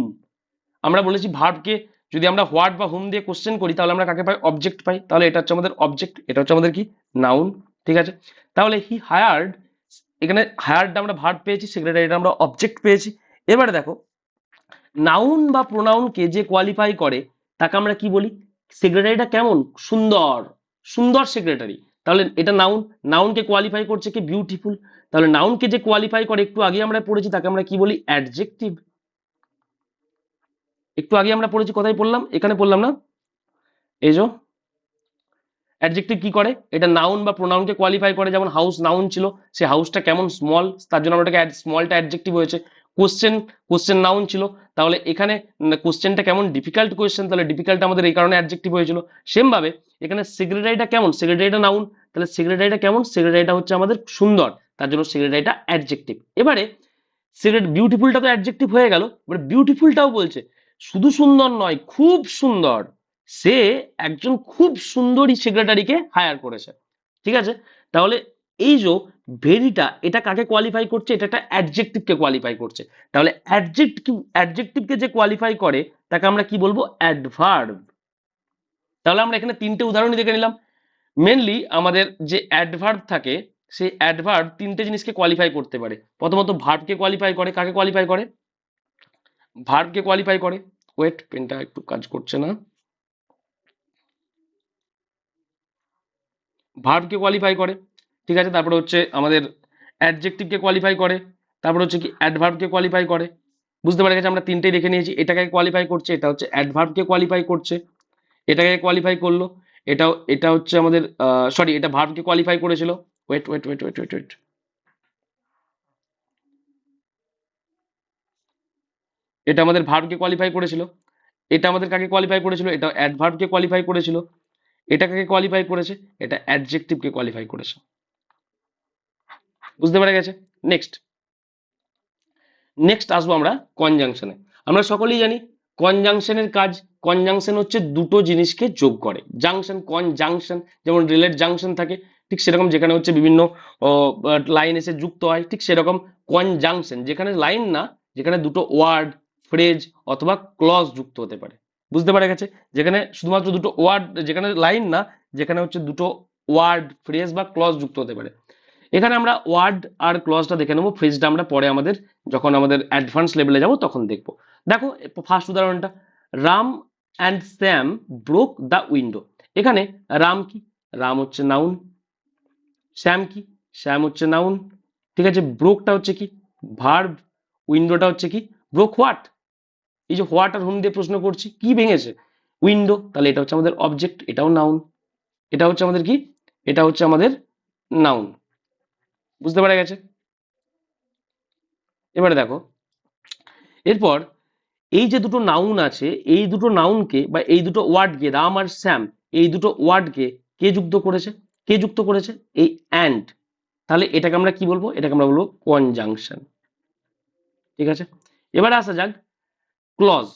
আমরা বলেছি ভার্বকে যদি আমরা হোয়াট বা হুম দিয়ে কোশ্চেন করি তাহলে আমরা কাকে পাই, অবজেক্ট পাই। তাহলে এটা হচ্ছে আমাদের অবজেক্ট, এটা হচ্ছে আমাদের কি নাউন। ঠিক আছে, তাহলে হি হায়ার্ড, এখানে হায়ার্ড আমরা ভার্ব পেয়েছি, সেক্রেটারিটা আমরা অবজেক্ট পেয়েছি। এবারে দেখো নাউন বা প্রোনাউনকে যে কোয়ালিফাই করে তাকে আমরা কি বলি, সেক্রেটারিটা কেমন সুন্দর, সুন্দর সেক্রেটারি। তাহলে এটা নাউন, নাউনকে কোয়ালিফাই করছে কি বিউটিফুল। তাহলে নাউনকে যে কোয়ালিফাই করে একটু আগে আমরা পড়েছি তাকে আমরা কি বলি, অ্যাডজেক্টিভ। একটু আগে আমরা পড়েছি, কোথায় পড়লাম, এখানে পড়লাম না, এই যে অ্যাডজেক্টিভ কি করে, এটা নাউন বা প্রোনাউনকে কোয়ালিফাই করে। যেমন হাউস নাউন ছিল, সে হাউসটা কেমন স্মল, তার জন্য আমরা ওটাকে স্মলটা অ্যাডজেক্টিভ হয়েছে। কোশ্চেন, কোশ্চেন নাউন ছিল, তাহলে এখানে কোশ্চেনটা কেমন ডিফিকাল্ট কোশ্চেন, তাহলে ডিফিকাল্ট আমাদের এই কারণে অ্যাডজেক্টিভ হয়েছিল। সেম ভাবে এখানে সেক্রেটারিটা কেমন, সেক্রেটারিটা নাউন, তাহলে সেক্রেটারিটা কেমন, সেক্রেটারিটা হচ্ছে আমাদের সুন্দর, তার জন্য সেক্রেটারিটা অ্যাডজেক্টিভ। এবারে সেক্রেটারি বিউটিফুলটা তো অ্যাডজেক্টিভ হয়ে গেল, এবার বিউটিফুলটাও বলছে শুধু সুন্দর নয় খুব সুন্দর, সে একজন খুব সুন্দরী সেক্রেটারিকে হায়ার করেছে। ঠিক আছে, তাহলে এই যে ভেরিটা এটা কাকে কোয়ালিফাই করছে, এটা একটা অ্যাডজেক্টিভকে কোয়ালিফাই করছে। তাহলে অ্যাডজেক্টিভকে যে কোয়ালিফাই করে তাকে আমরা কি বলবো, অ্যাডভার্ব। তাহলে আমরা এখানে তিনটে উদাহরণই দেখে নিলাম। মেনলি আমাদের যে অ্যাডভার্ব থাকে সেই অ্যাডভার্ব তিনটে জিনিসকে কোয়ালিফাই করতে পারে। প্রথমত ভার্বকে কোয়ালিফাই করে, কাকে কোয়ালিফাই করে, ভার্বকে কোয়ালিফাই করে। ওয়েট, পেনটা একটু কাজ করছে না। ভার্বকে কোয়ালিফাই করে। ঠিক আছে, তারপরে হচ্ছে আমাদের অ্যাডজেক্টিভকে কোয়ালিফাই করে, তারপর হচ্ছে কি অ্যাডভার্বকে কোয়ালিফাই করে। বুঝতে পারা গেছে, আমরা তিনটেই দেখে নিয়েছি। এটাকে কোয়ালিফাই করছে, এটা হচ্ছে অ্যাডভার্বকে কোয়ালিফাই করছে, এটাকে কোয়ালিফাই করলো, এটা হচ্ছে আমাদের সরি, এটা ভার্বকে কোয়ালিফাই করেছিল। Wait wait wait wait wait wait, এটা আমাদের ভার্বকে কোয়ালিফাই করেছিল, এটা আমাদের কাকে কোয়ালিফাই করেছিল, এটা অ্যাডভার্বকে কোয়ালিফাই করেছিল, এটা কাকে কোয়ালিফাই করেছে, এটা অ্যাডজেক্টিভকে কোয়ালিফাই করেছে। বুঝতে পারা গেছে? নেক্সট, নেক্সট আসবো আমরা কনজাংশনে। আমরা সকলেই জানি কনজাংশনের কাজ, কনজাংশন হচ্ছে দুটো জিনিসকে যোগ করে। জাংশন, কনজাংশন, যেমন রেলের জাংশন থাকে ঠিক সেরকম, যেখানে হচ্ছে বিভিন্ন লাইন এসে যুক্ত হয়, ঠিক সেরকম কনজাংশন যেখানে লাইন না, যেখানে দুটো ওয়ার্ড, ফ্রেজ অথবা ক্লজ যুক্ত হতে পারে। বুঝতে পারা গেছে, যেখানে শুধুমাত্র দুটো ওয়ার্ড, যেখানে লাইন না, যেখানে হচ্ছে দুটো ওয়ার্ড, ফ্রেজ বা ক্লজ যুক্ত হতে পারে। এখানে আমরা ওয়ার্ড আর ক্লজটা দেখে নেবো, ফ্রেজটা আমরা পরে আমাদের যখন আমাদের অ্যাডভান্স লেভেলে যাব তখন দেখবো। দেখো ফার্স্ট উদাহরণটা, Ram and Sam broke the window. এখানে রাম কি, রাম হচ্ছে নাউন, শ্যাম কি, শ্যাম হচ্ছে নাউন। ঠিক আছে, ব্রোকটা হচ্ছে কি ভার্ব, উইন্ডোটা হচ্ছে কি ব্রোক হোয়াট। এই যে হোয়াট আর হুম দিয়ে প্রশ্ন করছি, কি ভেঙেছে, উইন্ডো, তাহলে এটা হচ্ছে আমাদের অবজেক্ট, এটাও নাউন। এটা হচ্ছে আমাদের কি, এটা হচ্ছে আমাদের নাউন। বুঝতে পারা গেছে? এবারে দেখো, এরপর এই যে দুটো নাউন আছে, এই দুটো নাউনকে বা এই দুটো ওয়ার্ডকে, রাম আর শ্যাম, এই দুটো ওয়ার্ডকে কে যুক্ত করেছে? কে যুক্ত করেছে? এই অ্যান্ড। তাহলে এটাকে আমরা কি বলবো? এটাকে আমরা বলবো কনজাংশন। ঠিক আছে, এবারে আসা যাক ক্লজ।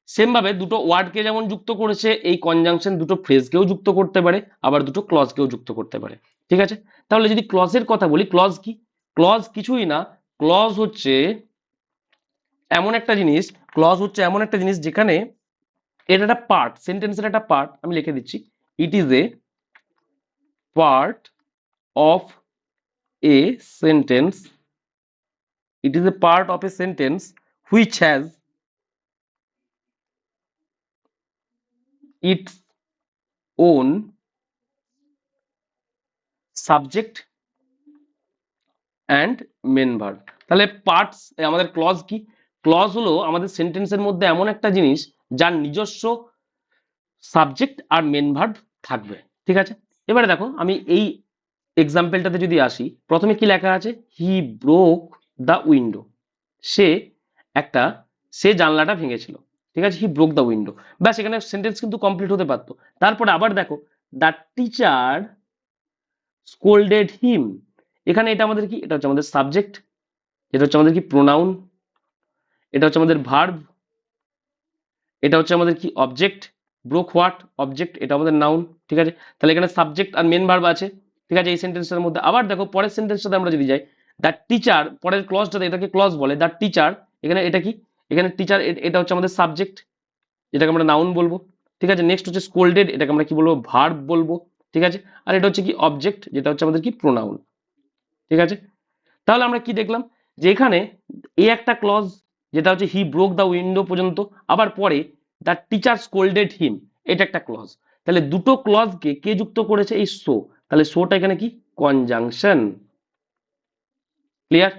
সেম ভাবে দুটো ওয়ার্ডকে যেমন যুক্ত করেছে, এই কনজাংশন দুটো ফ্রেজকেও যুক্ত করতে পারে, আবার দুটো ক্লজকেও যুক্ত করতে পারে। ঠিক আছে, তাহলে যদি ক্লজের কথা বলি, ক্লজ কি? ক্লজ কিছুই না, ক্লজ হচ্ছে এমন একটা জিনিস, ক্লজ হচ্ছে এমন একটা জিনিস যেখানে এটা একটা পার্ট, সেন্টেন্সের একটা পার্ট, আমি লিখে দিচ্ছি, it is a part of a sentence, it is a part of a sentence which has its own subject and main verb. তাহলে পার্টস, আমাদের ক্লজ কি? ক্লজ হলো আমাদের সেন্টেন্সের মধ্যে এমন একটা জিনিস যার নিজস্ব সাবজেক্ট আর মেন ভার্ব থাকবে। ঠিক আছে, এবারে দেখো আমি এই এক্সাম্পলটাতে যদি আসি, প্রথমে কি লেখা আছে? He broke the window. সে একটা, সে জানলাটা ভেঙেছিল। ঠিক আছে, হি ব্রোক দ্য উইন্ডো, ব্যাস, এখানে সেন্টেন্স কিন্তু কমপ্লিট হতে পারতো। তারপরে আবার দেখো, দ্য টিচার স্কোল্ডেড হিম। এখানে এটা আমাদের কি? এটা হচ্ছে আমাদের সাবজেক্ট, এটা হচ্ছে আমাদের কি? প্রোনাউন। এটা হচ্ছে আমাদের ভার্ব, এটা হচ্ছে আমাদের কি? অবজেক্ট। Broke what? অবজেক্ট, এটা আমাদের নাউন। ঠিক আছে, তাহলে এখানে সাবজেক্ট আর মেন ভার্ব আছে। ঠিক আছে, এই সেন্টেন্সটার মধ্যে। আবার দেখো পরের সেন্টেন্সটাতে আমরা যদি যাই, দ্য টিচার, পরের ক্লজটাতে, এটাকে ক্লজ বলে, দ্য টিচার, এখানে এটা কি? এখানে টিচার, এটা হচ্ছে আমাদের সাবজেক্ট, যেটাকে আমরা নাউন বলবো। ঠিক আছে, নেক্সট হচ্ছে স্কোল্ডেড, এটাকে আমরা কি বলবো? ভার্ব বলবো। ঠিক আছে, আর এটা হচ্ছে কি? অবজেক্ট, যেটা হচ্ছে আমাদের কি? প্রোনাউন। ঠিক আছে, তাহলে আমরা কি দেখলাম? যে এখানে এ একটা ক্লজ, যেটা হচ্ছে হি ব্রোক দ্য উইন্ডো পর্যন্ত, আবার পরে দ্য টিচার স্কোল্ডেড হিম, এটা একটা ক্লজ। তাহলে দুটো ক্লজকে কে যুক্ত করেছে? এই সো। তাহলে সোটা এখানে কি? কনজাংশন। ক্লিয়ার?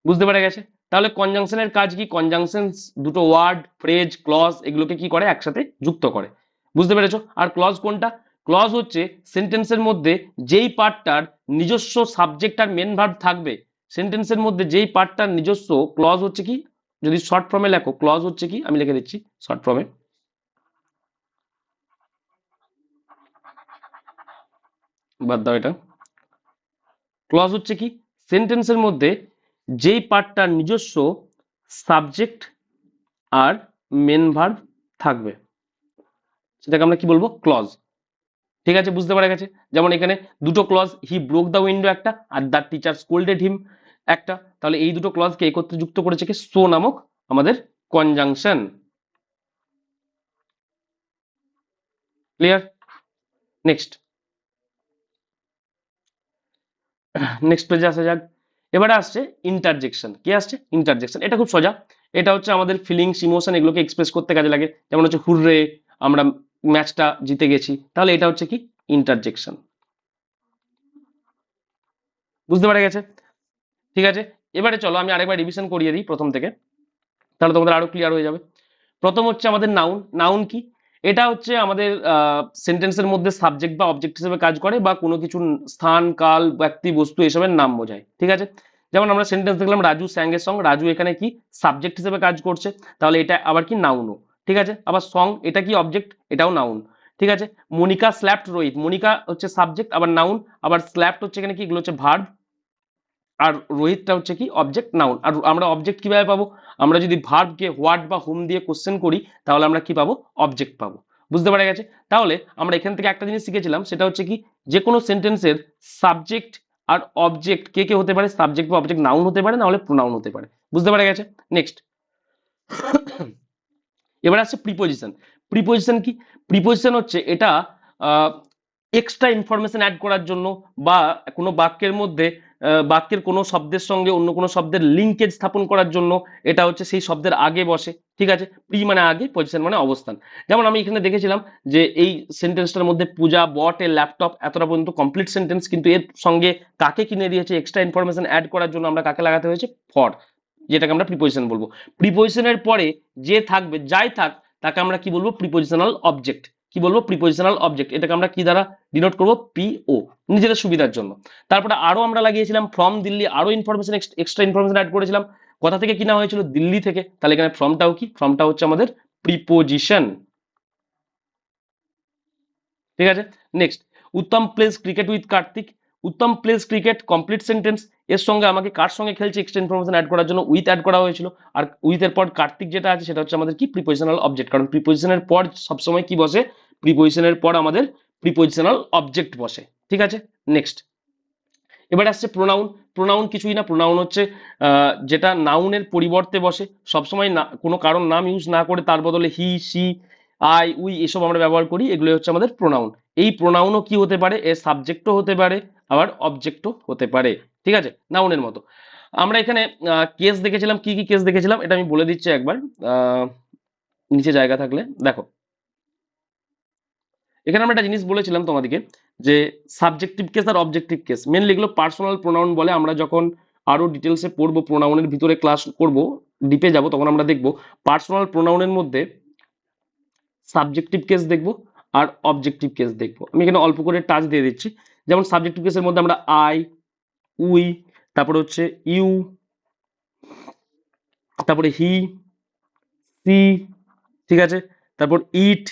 বুঝতে পারা গেছে? তাহলে কনজাংশনের কাজ কি? কনজাংশন দুটো ওয়ার্ড, ফ্রেজ, ক্লজ এগুলোকে কি করে? একসাথে যুক্ত করে। বুঝতে পেরেছো? আর ক্লজ কোনটা? ক্লজ হচ্ছে সেন্টেন্সের মধ্যে যেই পার্টটার নিজস্ব সাবজেক্ট আর মেন ভার্ব থাকবে, সেন্টেন্সের মধ্যে যেই পার্টটার নিজস্ব, ক্লজ হচ্ছে কি? যদি শর্ট ফর্মে লেখো, ক্লজ হচ্ছে কি? আমি লিখে দিচ্ছি শর্ট ফর্মে, বাদ দাও এটা। ক্লজ হচ্ছে কি? সেন্টেন্সের মধ্যে যেই পার্টটার নিজস্ব সাবজেক্ট আর মেন ভার্ব থাকবে, সেটাকে আমরা কি বলবো? ক্লজ। ঠিক আছে, বুঝতে পারা গেছে? যেমন এখানে দুটো clause, he broke the window একটা, আর দ্য টিচার স্কোল্ডেড হিম একটা। তাহলে এই দুটো ক্লজকে একত্রে যুক্ত করেছে কি? সো নামক আমাদের কনজাংশন। ক্লিয়ার? নেক্সট, নেক্সট পেজে আসা যাক। এবারে আসছে ইন্টারজেকশন। কি আসছে? ইন্টারজেকশন। এটা খুব সোজা, এটা হচ্ছে আমাদের ফিলিংস, ইমোশন এগুলোকে এক্সপ্রেস করতে কাজে লাগে। যেমন হচ্ছে হুররে, আমরা ম্যাচটা জিতে গেছি, তাহলে এটা হচ্ছে কি? ইন্টারজেকশন। বুঝতে পারা গেছে? ঠিক আছে, এবারে চলো আমি আরেকবার রিভিশন করিয়ে দিই প্রথম থেকে, তাহলে তোমাদের আরো ক্লিয়ার হয়ে যাবে। প্রথম হচ্ছে আমাদের নাউন। নাউন কি? এটা হচ্ছে আমাদের সেন্টেন্সের মধ্যে সাবজেক্ট বা অবজেক্ট হিসেবে কাজ করে, বা কোনো কিছু স্থান, কাল, ব্যক্তি, বস্তু এসবের নাম বোঝায়। ঠিক আছে, যেমন আমরা সেন্টেন্স দেখলাম রাজু স্যাং এ সং, রাজু এখানে কি? সাবজেক্ট হিসেবে কাজ করছে, তাহলে এটা আবার কি? নাউনও। ঠিক আছে, আবার সং, এটা কি? অবজেক্ট, এটাও নাউন। ঠিক আছে, মনিকা স্ল্যাপড রোহিত, মনিকা হচ্ছে সাবজেক্ট আবার নাউন, আবার স্ল্যাপড হচ্ছে এখানে কি? এগুলো হচ্ছে ভার্ব, আর রোহিতটা হচ্ছে কি? Object, noun. আর আমরা অবজেক্ট কিভাবে পাবো? আমরা যদি ভার্বকে হোয়াট বা হুম দিয়ে কোশ্চেন করি, তাহলে আমরা কি পাবো? অবজেক্ট পাবো। বুঝতে পারা গেছে? তাহলে আমরা এখান থেকে একটা জিনিস শিখেছিলাম, সেটা হচ্ছে কি? যে কোনো সেন্টেন্সের সাবজেক্ট আর অবজেক্ট কে কে হতে পারে? সাবজেক্ট বা অবজেক্ট নাউন হতে পারে, না হলে প্রোনাউন হতে পারে। বুঝতে পারা গেছে? নেক্সট, এবার আসছে প্রিপোজিশন। প্রিপোজিশন কি? প্রিপোজিশন হচ্ছে এটা এক্সট্রা ইনফরমেশন অ্যাড করার জন্য, বা কোনো বাক্যের মধ্যে বাক্যের কোনো শব্দের সঙ্গে অন্য কোনো শব্দের লিঙ্কেজ স্থাপন করার জন্য এটা হচ্ছে সেই শব্দের আগে বসে। ঠিক আছে, প্রি মানে আগে, পজিশন মানে অবস্থান। যেমন আমি এখানে দেখেছিলাম যে এই সেন্টেন্সটার মধ্যে পূজা বট এ ল্যাপটপ, এতটা পর্যন্ত কমপ্লিট সেন্টেন্স, কিন্তু এর সঙ্গে কাকে কিনে দিয়েছে? এক্সট্রা ইনফরমেশন অ্যাড করার জন্য আমরা কাকে লাগাতে হয়েছে? ফর, যেটাকে আমরা প্রিপোজিশন বলবো। প্রিপোজিশনের পরে যে থাকবে, যাই থাক, তাকে আমরা কি বলবো, প্রিপোজিশনাল অবজেক্ট। কি বলবো, প্রিপোজিশনাল অবজেক্ট। এটাকে আমরা কি দ্বারা ডিনোট করবো, পিও, নিজেদের সুবিধার জন্য। তারপরে আরো আমরা লাগিয়েছিলাম ফ্রম দিল্লি, আরো ইনফরমেশন, এক্সট্রা ইনফরমেশন অ্যাড করেছিলাম। কোথা থেকে কিনা হয়েছিল, দিল্লি থেকে। তাহলে এখানে ফ্রমটাও কি, ফ্রমটা হচ্ছে আমাদের প্রিপোজিশন। ঠিক আছে, next, Uttam place cricket with Kartik. Uttam place cricket complete sentence, এর সঙ্গে আমাকে কার সঙ্গে খেলছে এক্সট্রা ইনফরমেশন অ্যাড করার জন্য উইথ অ্যাড করা হয়েছিল। আর উইথ এর পর কার্তিক যেটা আছে সেটা হচ্ছে আমাদের কি, প্রিপোজিশনাল অবজেক্ট। কারণ প্রিপোজিশনের পর সবসময় কি বসে, প্রিপোজিশনের পর আমাদের প্রিপোজিশনাল অবজেক্ট বসে। ঠিক আছে, নেক্সট, এবার আসছে প্রোনাউন। প্রোনাউন কিছুই না, প্রোনাউন হচ্ছে যেটা নাউনের পরিবর্তে বসে। সবসময় না, কোনো কারণ নাম ইউজ না করে তার বদলে হি, সি, আই, উই এসব আমরা ব্যবহার করি, এগুলো হচ্ছে আমাদের প্রোনাউন। এই প্রোনাউনও কি হতে পারে, এর সাবজেক্টও হতে পারে, আবার অবজেক্টও হতে পারে। ঠিক আছে, নাউনের মতো। আমরা এখানে কেস দেখেছিলাম, কি কি কেস দেখেছিলাম এটা আমি বলে দিচ্ছি একবার, আহ, নিচে জায়গা থাকলে দেখো। এখানে আমরা একটা জিনিস বলেছিলাম তোমাদেরকে, যে সাবজেক্টিভ কেস আর অবজেক্টিভ কেস, মেনলি এগুলো পার্সোনাল প্রোনাউন বলে। আমরা যখন আরো ডিটেলসে পড়বো, প্রোনাউনের ভিতরে ক্লাস করব, ডিপে যাব, তখন আমরা দেখব পার্সোনাল প্রোনাউনের মধ্যে সাবজেক্টিভ কেস দেখব আর অবজেক্টিভ কেস দেখব। আমি এখানে অল্প করে টাচ দিয়ে দিচ্ছি। যেমন সাবজেক্টিভ কেসের মধ্যে আমরা আই, উই, তারপরে হচ্ছে ইউ, তারপরে হি, সি, ঠিক আছে, তারপর ইট,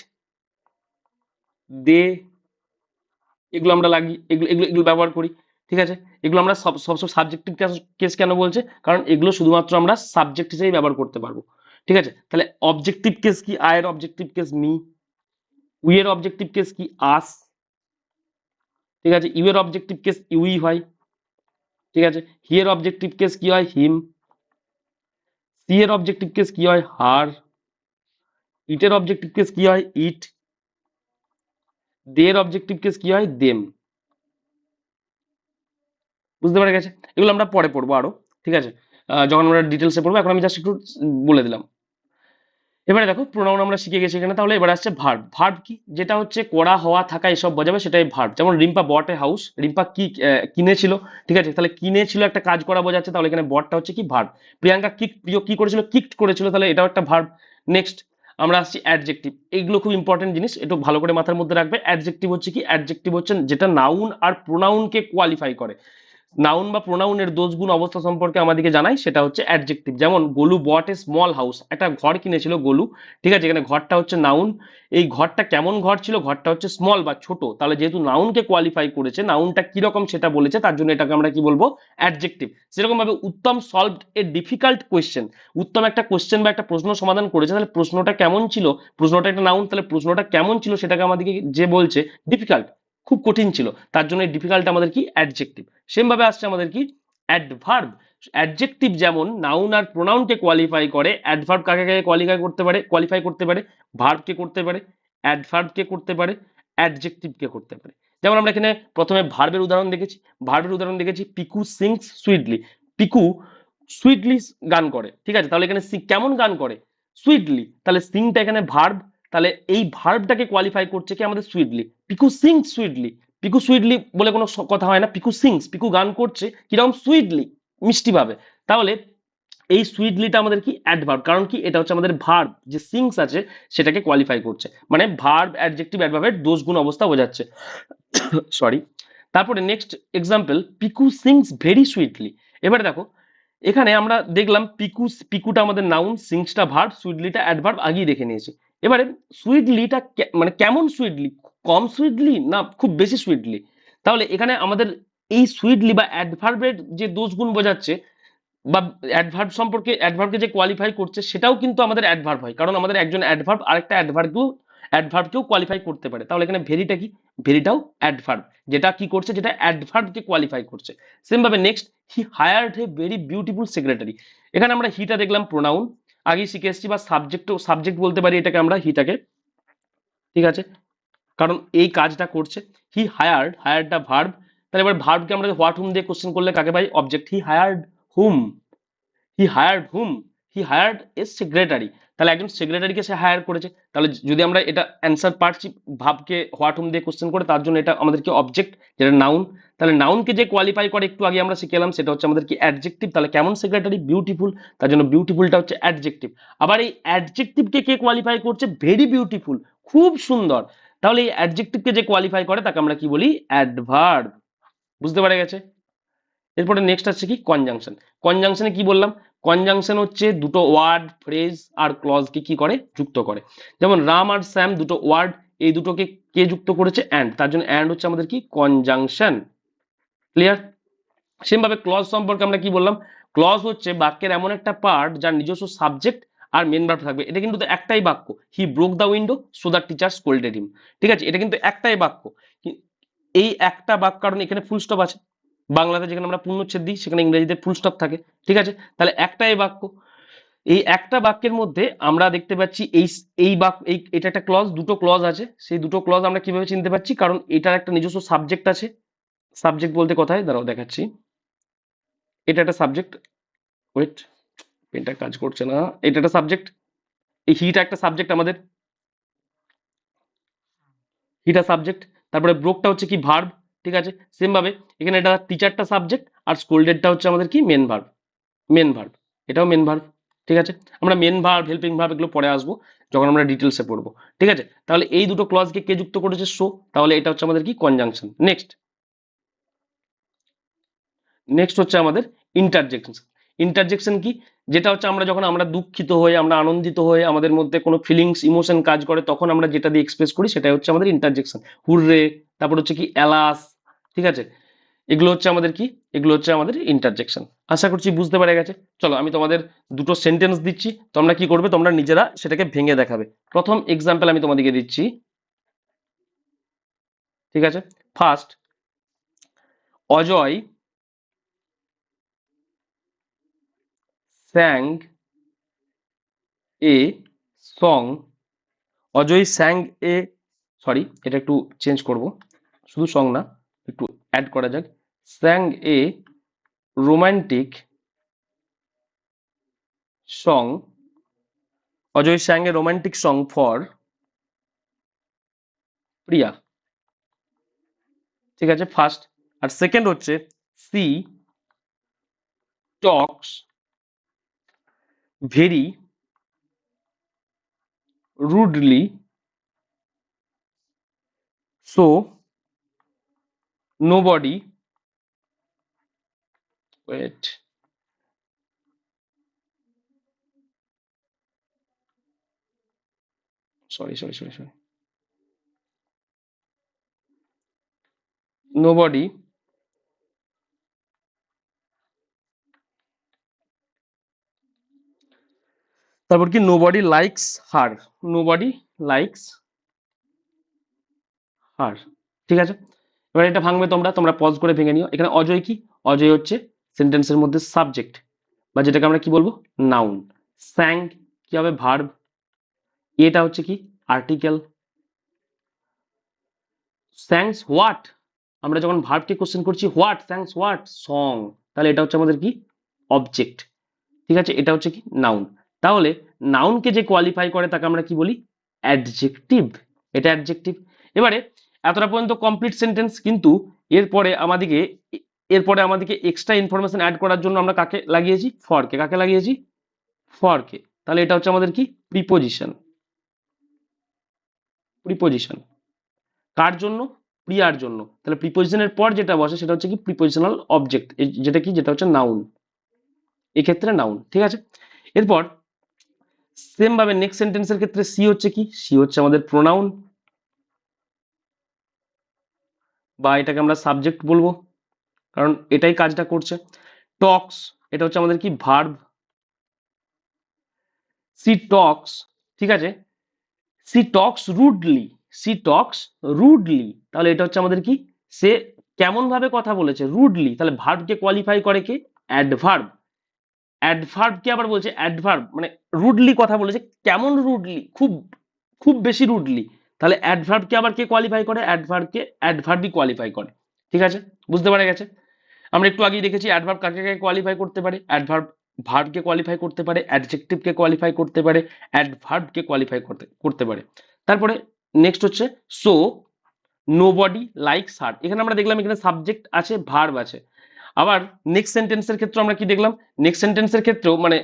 দে, এগুলো আমরা লাগি, এগুলো এগুলো এগুলো ব্যবহার করি। ঠিক আছে, এগুলো আমরা সবসময় সাবজেক্টিভ কেস কেন বলছে, কারণ এগুলো শুধুমাত্র আমরা সাবজেক্ট হিসেবে ব্যবহার করতে পারবো। ঠিক আছে, তাহলে অবজেক্টিভ কেস কি, আয়ের অবজেক্টিভ কেস মি, উই এর অবজেক্টিভ কেস কি আস, ঠিক আছে, ইউ এর অবজেক্টিভ কেস ইউই হয়। ঠিক আছে, হি এর অবজেক্টিভ কেস কি হয়, হিম, সি এর অবজেক্টিভ কেস কি হয়, হার, ইট এর অবজেক্টিভ কেস কি হয়, ইট, দে এর অবজেক্টিভ কেস কি হয়, দেম। বুঝতে পারা গেছে? এগুলো আমরা পরে পড়বো আরো। ঠিক আছে, যখন আমরা ডিটেলসে পড়বো, এখন আমি জাস্ট একটু বলে দিলাম। এবারে দেখো প্রোনাউন আমরা শিখে গেছি এখানে। তাহলে এবার আসছে ভার্ব। ভার্ব কি, যেটা হচ্ছে করা, হওয়া, থাকা এসব বোঝাবে, সেটাই ভার্ব। যেমন রিম্পা বট এ হাউস, রিম্পা কি কিনেছিল। ঠিক আছে, তাহলে কিনেছিল একটা কাজ করা বোঝাচ্ছে, তাহলে এখানে বটটা হচ্ছে কি, ভার্ব। প্রিয়াঙ্কা প্রিয় কি করেছিল, কিকড করেছিল, তাহলে এটাও একটা ভার্ব। নেক্সট আমরা আসছি অ্যাডজেক্টিভ। এইগুলো খুব ইম্পর্টেন্ট জিনিস, একটু ভালো করে মাথার মধ্যে রাখবে। অ্যাডজেক্টিভ হচ্ছে কি, অ্যাডজেক্টিভ হচ্ছে যেটা নাউন আর প্রোনাউনকে কোয়ালিফাই করে। নাউন বা প্রোনাউনের দোষগুণ অবস্থা সম্পর্কে আমাদেরকে জানাই, সেটা হচ্ছে অ্যাডজেক্টিভ। যেমন গোলু বট এ স্মল হাউস, একটা ঘর কিনেছিল গোলু। ঠিক আছে, এখানে ঘরটা হচ্ছে নাউন। এই ঘরটা কেমন ঘর ছিল, ঘরটা হচ্ছে স্মল বা ছোট। তাহলে যেহেতু নাউনকে কোয়ালিফাই করেছে, নাউনটা কিরকম সেটা বলেছে, তার জন্য এটাকে আমরা কি বলবো, অ্যাডজেক্টিভ। সেরকম ভাবে উত্তম সলভড এ ডিফিকাল্ট কোয়েশ্চেন, উত্তম একটা কোয়েশ্চেন বা একটা প্রশ্ন সমাধান করেছে, তাহলে প্রশ্নটা কেমন ছিল, প্রশ্নটা একটা নাউন, তাহলে প্রশ্নটা কেমন ছিল সেটাকে আমাদেরকে যে বলছে ডিফিকাল্ট, খুব কঠিন ছিল, তার জন্য ডিফিকাল্ট আমাদের কি, অ্যাডজেক্টিভ। সেম ভাবে আসছে আমাদের কি, অ্যাডভার্ব। অ্যাডজেক্টিভ যেমন নাউন আর প্রোনাউনকে কোয়ালিফাই করে, অ্যাডভার্ব কাকে কাকে কোয়ালিফাই করতে পারে, ভার্বকে করতে পারে, অ্যাডভার্বকে করতে পারে, অ্যাডজেক্টিভকে করতে পারে। যেমন আমরা এখানে প্রথমে ভার্বের উদাহরণ দেখেছি। ভার্বের উদাহরণ দেখেছি, Piku sings sweetly. Piku sweetly গান করে। ঠিক আছে, তাহলে এখানে কেমন গান করে, সুইটলি। তাহলে সিংটা এখানে ভার্ব, তাহলে এই ভার্বটাকে কোয়ালিফাই করছে কি, আমাদের sweetly. Piku sings sweetly, Piku sweetly বলে কোনো কথা হয় না, পিকু সিংস, পিকু গান করছে কিরকম, সুইটলি, মিষ্টি ভাবে। তাহলে এই সুইটলিটা আমাদের কি, অ্যাডভার্ব। কারণ কি, এটা হচ্ছে আমাদের ভার্ব, যে সিংস আছে সেটাকে কোয়ালিফাই করছে, মানে ভার্ব, অ্যাডজেক্টিভ, অ্যাডভার্বের দোষগুণ অবস্থা বোঝাচ্ছে। সরি। তারপরে next example, Piku sings very sweetly. এবারে দেখো, এখানে আমরা দেখলাম পিকুটা আমাদের নাউন, সিংসটা ভার্ব, সুইটলিটা অ্যাডভার্ব, আগেই দেখে নিয়েছি। এবারে সুইটলিটা মানে কেমন সুইটলি, কম সুইটলি না খুব বেশি সুইটলি। তাহলে এখানে আমাদের এই সুইটলি বা অ্যাডভার্বের যে দোষগুণ বোঝাচ্ছে, বা অ্যাডভার্ব সম্পর্কে, অ্যাডভার্বকে যে কোয়ালিফাই করছে, সেটাও কিন্তু আমাদের অ্যাডভার্ব হয়। কারণ আমাদের একজন অ্যাডভার্ব আরেকটা অ্যাডভার্বকেও কোয়ালিফাই করতে পারে। তাহলে এখানে ভেরিটা কি, ভেরিটাও অ্যাডভার্ব, যেটা কি করছে, যেটা অ্যাডভার্বকে কোয়ালিফাই করছে। সেম ভাবে next, he hired a very beautiful secretary. এখানে আমরা হিটা দেখলাম প্রোনাউন, আগেই শিখে এসেছি, বা সাবজেক্ট বলতে পারি এটাকে আমরা, হিটাকে। ঠিক আছে, কারণ এই কাজটা করছে। হি হায়ার্ড, হায়ারটা ভার্ব। তাহলে এবার ভার্বকে আমরা হোয়াট হুম দিয়ে কোশ্চেন করলে কাকে পাই, object. He hired whom, he hired whom, he hired a secretary, তাহলে একজন সেক্রেটারিকে সে হায়ার করেছে। তাহলে যদি আমরা এটা অ্যান্সার পাচ্ছি ভাবকে হোয়াট হুম দিয়ে কোশ্চেন করে, তার জন্য এটা আমাদেরকে অবজেক্ট, যেটা নাউন। তাহলে নাউনকে যে কোয়ালিফাই করে একটু আগে আমরা শিখেলাম, সেটা হচ্ছে আমাদের কি অ্যাডজেক্টিভ। তাহলে কেমন সেক্রেটারি? বিউটিফুল, তার জন্য বিউটিফুলটা হচ্ছে অ্যাডজেক্টিভ। আবার এই অ্যাডজেক্টিভকে কে কোয়ালিফাই করছে? ভেরি বিউটিফুল, খুব সুন্দর। তাহলে এই অ্যাডজেক্টিভকে যে কোয়ালিফাই করে তাকে আমরা কি বলি? অ্যাডভার্ব। বুঝতে পারা গেছে? এরপরে নেক্সট আছে কি? কনজাংশন। কনজাংশনে কি বললাম? কনজাংশন হচ্ছে দুটো ওয়ার্ড, ফ্রেজ আর ক্লজকে কি করে? যুক্ত করে। যেমন রাম আর শ্যাম দুটো ওয়ার্ড, এই দুটোকে কে যুক্ত করেছে? অ্যান্ড, তার জন্য অ্যান্ড হচ্ছে আমাদের কি? কনজাংশন। ক্লিয়ার? সেম ভাবে ক্লজ সম্পর্কে আমরা কি বললাম? ক্লজ হচ্ছে বাক্যের এমন একটা পার্ট যার নিজস্ব সাবজেক্ট আর মেন ভার্ব থাকবে। এটা কিন্তু একটাই বাক্য, he broke the window so the teacher scolded him. ঠিক আছে, এটা কিন্তু একটাই বাক্য। এই একটা বাক্য, কারণ এখানে ফুল স্টপ আছে। বাংলাতে যেখানে আমরা পূর্ণচ্ছেদ দিই, সেখানে ইংরেজিতে ফুল স্টপ থাকে। ঠিক আছে, তাহলে একটাই বাক্য। এই একটা বাক্যের মধ্যে আমরা দেখতে পাচ্ছি এই এই বাক্য, এটা একটা ক্লজ, দুটো ক্লজ আছে। সেই দুটো ক্লজ আমরা কিভাবে চিনতে পারছি? কারণ এটার একটা নিজস্ব সাবজেক্ট আছে। সাবজেক্ট বলতে কোথায়? দাঁড়াও দেখাচ্ছি। এটা একটা সাবজেক্ট, ওয়েট, পেনটা কাজ করছে না। এটা একটা সাবজেক্ট, এই হিটা একটা সাবজেক্ট আমাদের, হিটা সাবজেক্ট। তারপরে ব্রোকটা হচ্ছে কি? ভার্ব। ঠিক আছে, সেম ভাবে এখানে এটা টিচারটা সাবজেক্ট আর স্কোল্ডেডটা হচ্ছে আমাদের কি? Main verb. মেন ভার্ব, এটাও মেন ভার্ব। ঠিক আছে, আমরা মেন ভার্ব, হেল্পিং ভার্ব এগুলো পরে আসবো যখন আমরা ডিটেলসে পড়বো। ঠিক আছে, তাহলে এই দুটো ক্লজকে কে যুক্ত করেছে? সো। তাহলে এটা হচ্ছে আমাদের কি? কনজাংশন। নেক্সট, নেক্সট হচ্ছে আমাদের ইন্টারজেকশন। ইন্টারজেকশন কি? যেটা হচ্ছে আমরা যখন আমরা দুঃখিত হয়ে, আমরা আনন্দিত হয়ে, আমাদের মধ্যে কোনো ফিলিংস, ইমোশন কাজ করে, তখন আমরা যেটা দিয়ে এক্সপ্রেস করি সেটাই হচ্ছে আমাদের ইন্টারজেকশন। হুররে, তারপর হচ্ছে কি? অ্যালাস। ঠিক আছে, এগুলো হচ্ছে আমাদের কি? এগুলো হচ্ছে আমাদের ইন্টারজেকশন। আশা করছি বুঝতে পেরে গেছে। চলো আমি তোমাদের দুটো সেন্টেন্স দিচ্ছি, তোমরা কি করবে? তোমরা নিজেরা সেটাকে ভেঙে দেখাবে। প্রথম এক্সাম্পল আমি তোমাদেরকে দিচ্ছি। ঠিক আছে, first, Ajay sang a song, Ajay sang A, sorry এটা একটু চেঞ্জ করব, শুধু সং না, একটু অ্যাড করা যাক। Sang a romantic song, Ajay sang a romantic song for Priya. ঠিক আছে, ফার্স্ট। আর সেকেন্ড হচ্ছে, she talks very rudely so nobody, wait, sorry, nobody তারপর কি? nobody likes her, nobody likes her। ঠিক আছে, এবার এটা ভাঙবে, তোমরা তোমরা পজ করে ভেঙে নিও। এখানে অজয় কি? অজয় হচ্ছে সেন্টেন্সের মধ্যে সাবজেক্ট, বা যেটাকে আমরা কি বলবো? নাউন। স্যাং কি হবে? ভার্ব। এটা হচ্ছে কি? আর্টিকেল। স্যাংস হোয়াট, আমরা যখন ভার্বকে কোশ্চেন করছি, হোয়াট স্যাংস হোয়াট সং, তাহলে এটা হচ্ছে আমাদের কি? অবজেক্ট। ঠিক আছে, এটা হচ্ছে কি? নাউন। তাহলে নাউনকে যে কোয়ালিফাই করে তাকে আমরা কি বলি? অ্যাডজেক্টিভ। এটা অ্যাডজেক্টিভ। এবারে এতটা পর্যন্ত কমপ্লিট সেন্টেন্স, কিন্তু এরপরে আমাদেরকে এক্সট্রা ইনফরমেশন অ্যাড করার জন্য আমরা কাকে লাগিয়েছি? ফরকে। কাকে লাগিয়েছি? ফরকে। তাহলে এটা হচ্ছে আমাদের কি? প্রিপোজিশন। প্রিপোজিশন কার জন্য? প্রিয়ার জন্য। তাহলে প্রিপোজিশনের পর যেটা বসে সেটা হচ্ছে কি? প্রিপোজিশনাল অবজেক্ট, যেটা কি? যেটা হচ্ছে নাউন, এক্ষেত্রে নাউন। ঠিক আছে, এরপর সেম ভাবে নেক্সট সেন্টেন্সের ক্ষেত্রে সি হচ্ছে কি? সি হচ্ছে আমাদের প্রোনাউন, বা এটাকে আমরা সাবজেক্ট বলবো, কারণ এটাই কাজটা করছে। টক্স, এটা হচ্ছে আমাদের কি? ভার্ব। সি টক্স, ঠিক আছে, সি টক্স রুডলি, সি টক্স রুডলি, তাহলে এটা হচ্ছে আমাদের কি? সে কেমন ভাবে কথা বলেছে? রুডলি। তাহলে ভার্বকে কোয়ালিফাই করে কে? অ্যাডভার্ব। অ্যাডভার্বকে আবার বলছে অ্যাডভার্ব, মানে রুডলি কথা বলেছে, কেমন রুডলি? খুব খুব বেশি রুডলি। তাহলে অ্যাডভার্বকে আবার কে কোয়ালিফাই করে? অ্যাডভার্বকে অ্যাডভার্বই কোয়ালিফাই করে। ঠিক আছে, বুঝতে পারা গেছে? আমরা একটু আগেই দেখেছি অ্যাডভার্ব কাকে কাকে কোয়ালিফাই করতে পারে। অ্যাডভার্ব ভার্বকে কোয়ালিফাই করতে পারে, অ্যাডজেক্টিভকে কোয়ালিফাই করতে পারে, অ্যাডভার্বকে কোয়ালিফাই করতে পারে। তারপরে নেক্সট হচ্ছে সো নোবডি লাইকস হার। এখানে আমরা দেখলাম এখানে সাবজেক্ট আছে, ভার্ব আছে। আবার নেক্সট সেন্টেন্সের ক্ষেত্রে আমরা কি দেখলাম, নেক্সট সেন্টেন্সের ক্ষেত্রেও মানে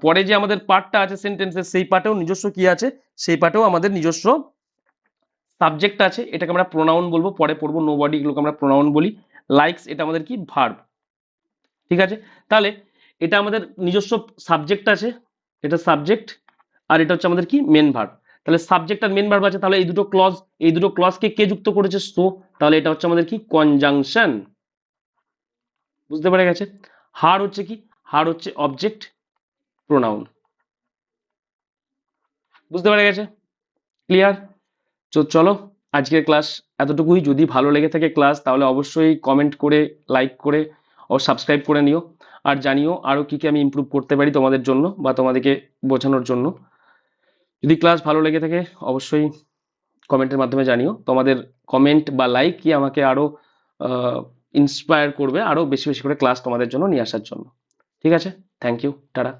পরে যে আমাদের পার্টটা আছে সেন্টেন্সের, সেই পার্টেও নিজস্ব কি আছে, সেই পার্টেও আমাদের নিজস্ব সাবজেক্ট আছে, এটাকে আমরা প্রোনাউন বলবো, পরে পড়বো। নোবডি এগুলোকে আমরা প্রোনাউন বলি। লাইকস এটা আমাদের কি, ভার্ব। ঠিক আছে, তাহলে এটা আমাদের নিজস্ব সাবজেক্ট আছে, এটা সাবজেক্ট, আর এটা হচ্ছে আমাদের কি, মেন ভার্ব। তাহলে সাবজেক্ট আর মেন ভার্ব আছে, তাহলে এই দুটো ক্লজকে কে যুক্ত করেছে, সো। তাহলে এটা হচ্ছে আমাদের কি, কনজাংশন। বুঝতে পেরে গেছে? হার হচ্ছে কি, হার হচ্ছে অবজেক্ট প্রোনাউন। বুঝতে পেরে গেছে? ক্লিয়ার? তো চলো, আজকের ক্লাস এতটুকুই। যদি ভালো লেগে থাকে ক্লাস, তাহলে অবশ্যই কমেন্ট করে, লাইক করে ও সাবস্ক্রাইব করে নিও। আর জানিও আরো কি কি আমি ইমপ্রুভ করতে পারি তোমাদের জন্য বা তোমাদেরকে বোঝানোর জন্য। যদি ক্লাস ভালো লেগে থাকে অবশ্যই কমেন্টের মাধ্যমে জানিও। তোমাদের কমেন্ট বা লাইক কি আমাকে আরো ইন্সপায়ার করবে আরো বেশি বেশি করে ক্লাস তোমাদের জন্য নিয়ে আসার জন্য। ঠিক আছে, থ্যাংক ইউ, টাটা।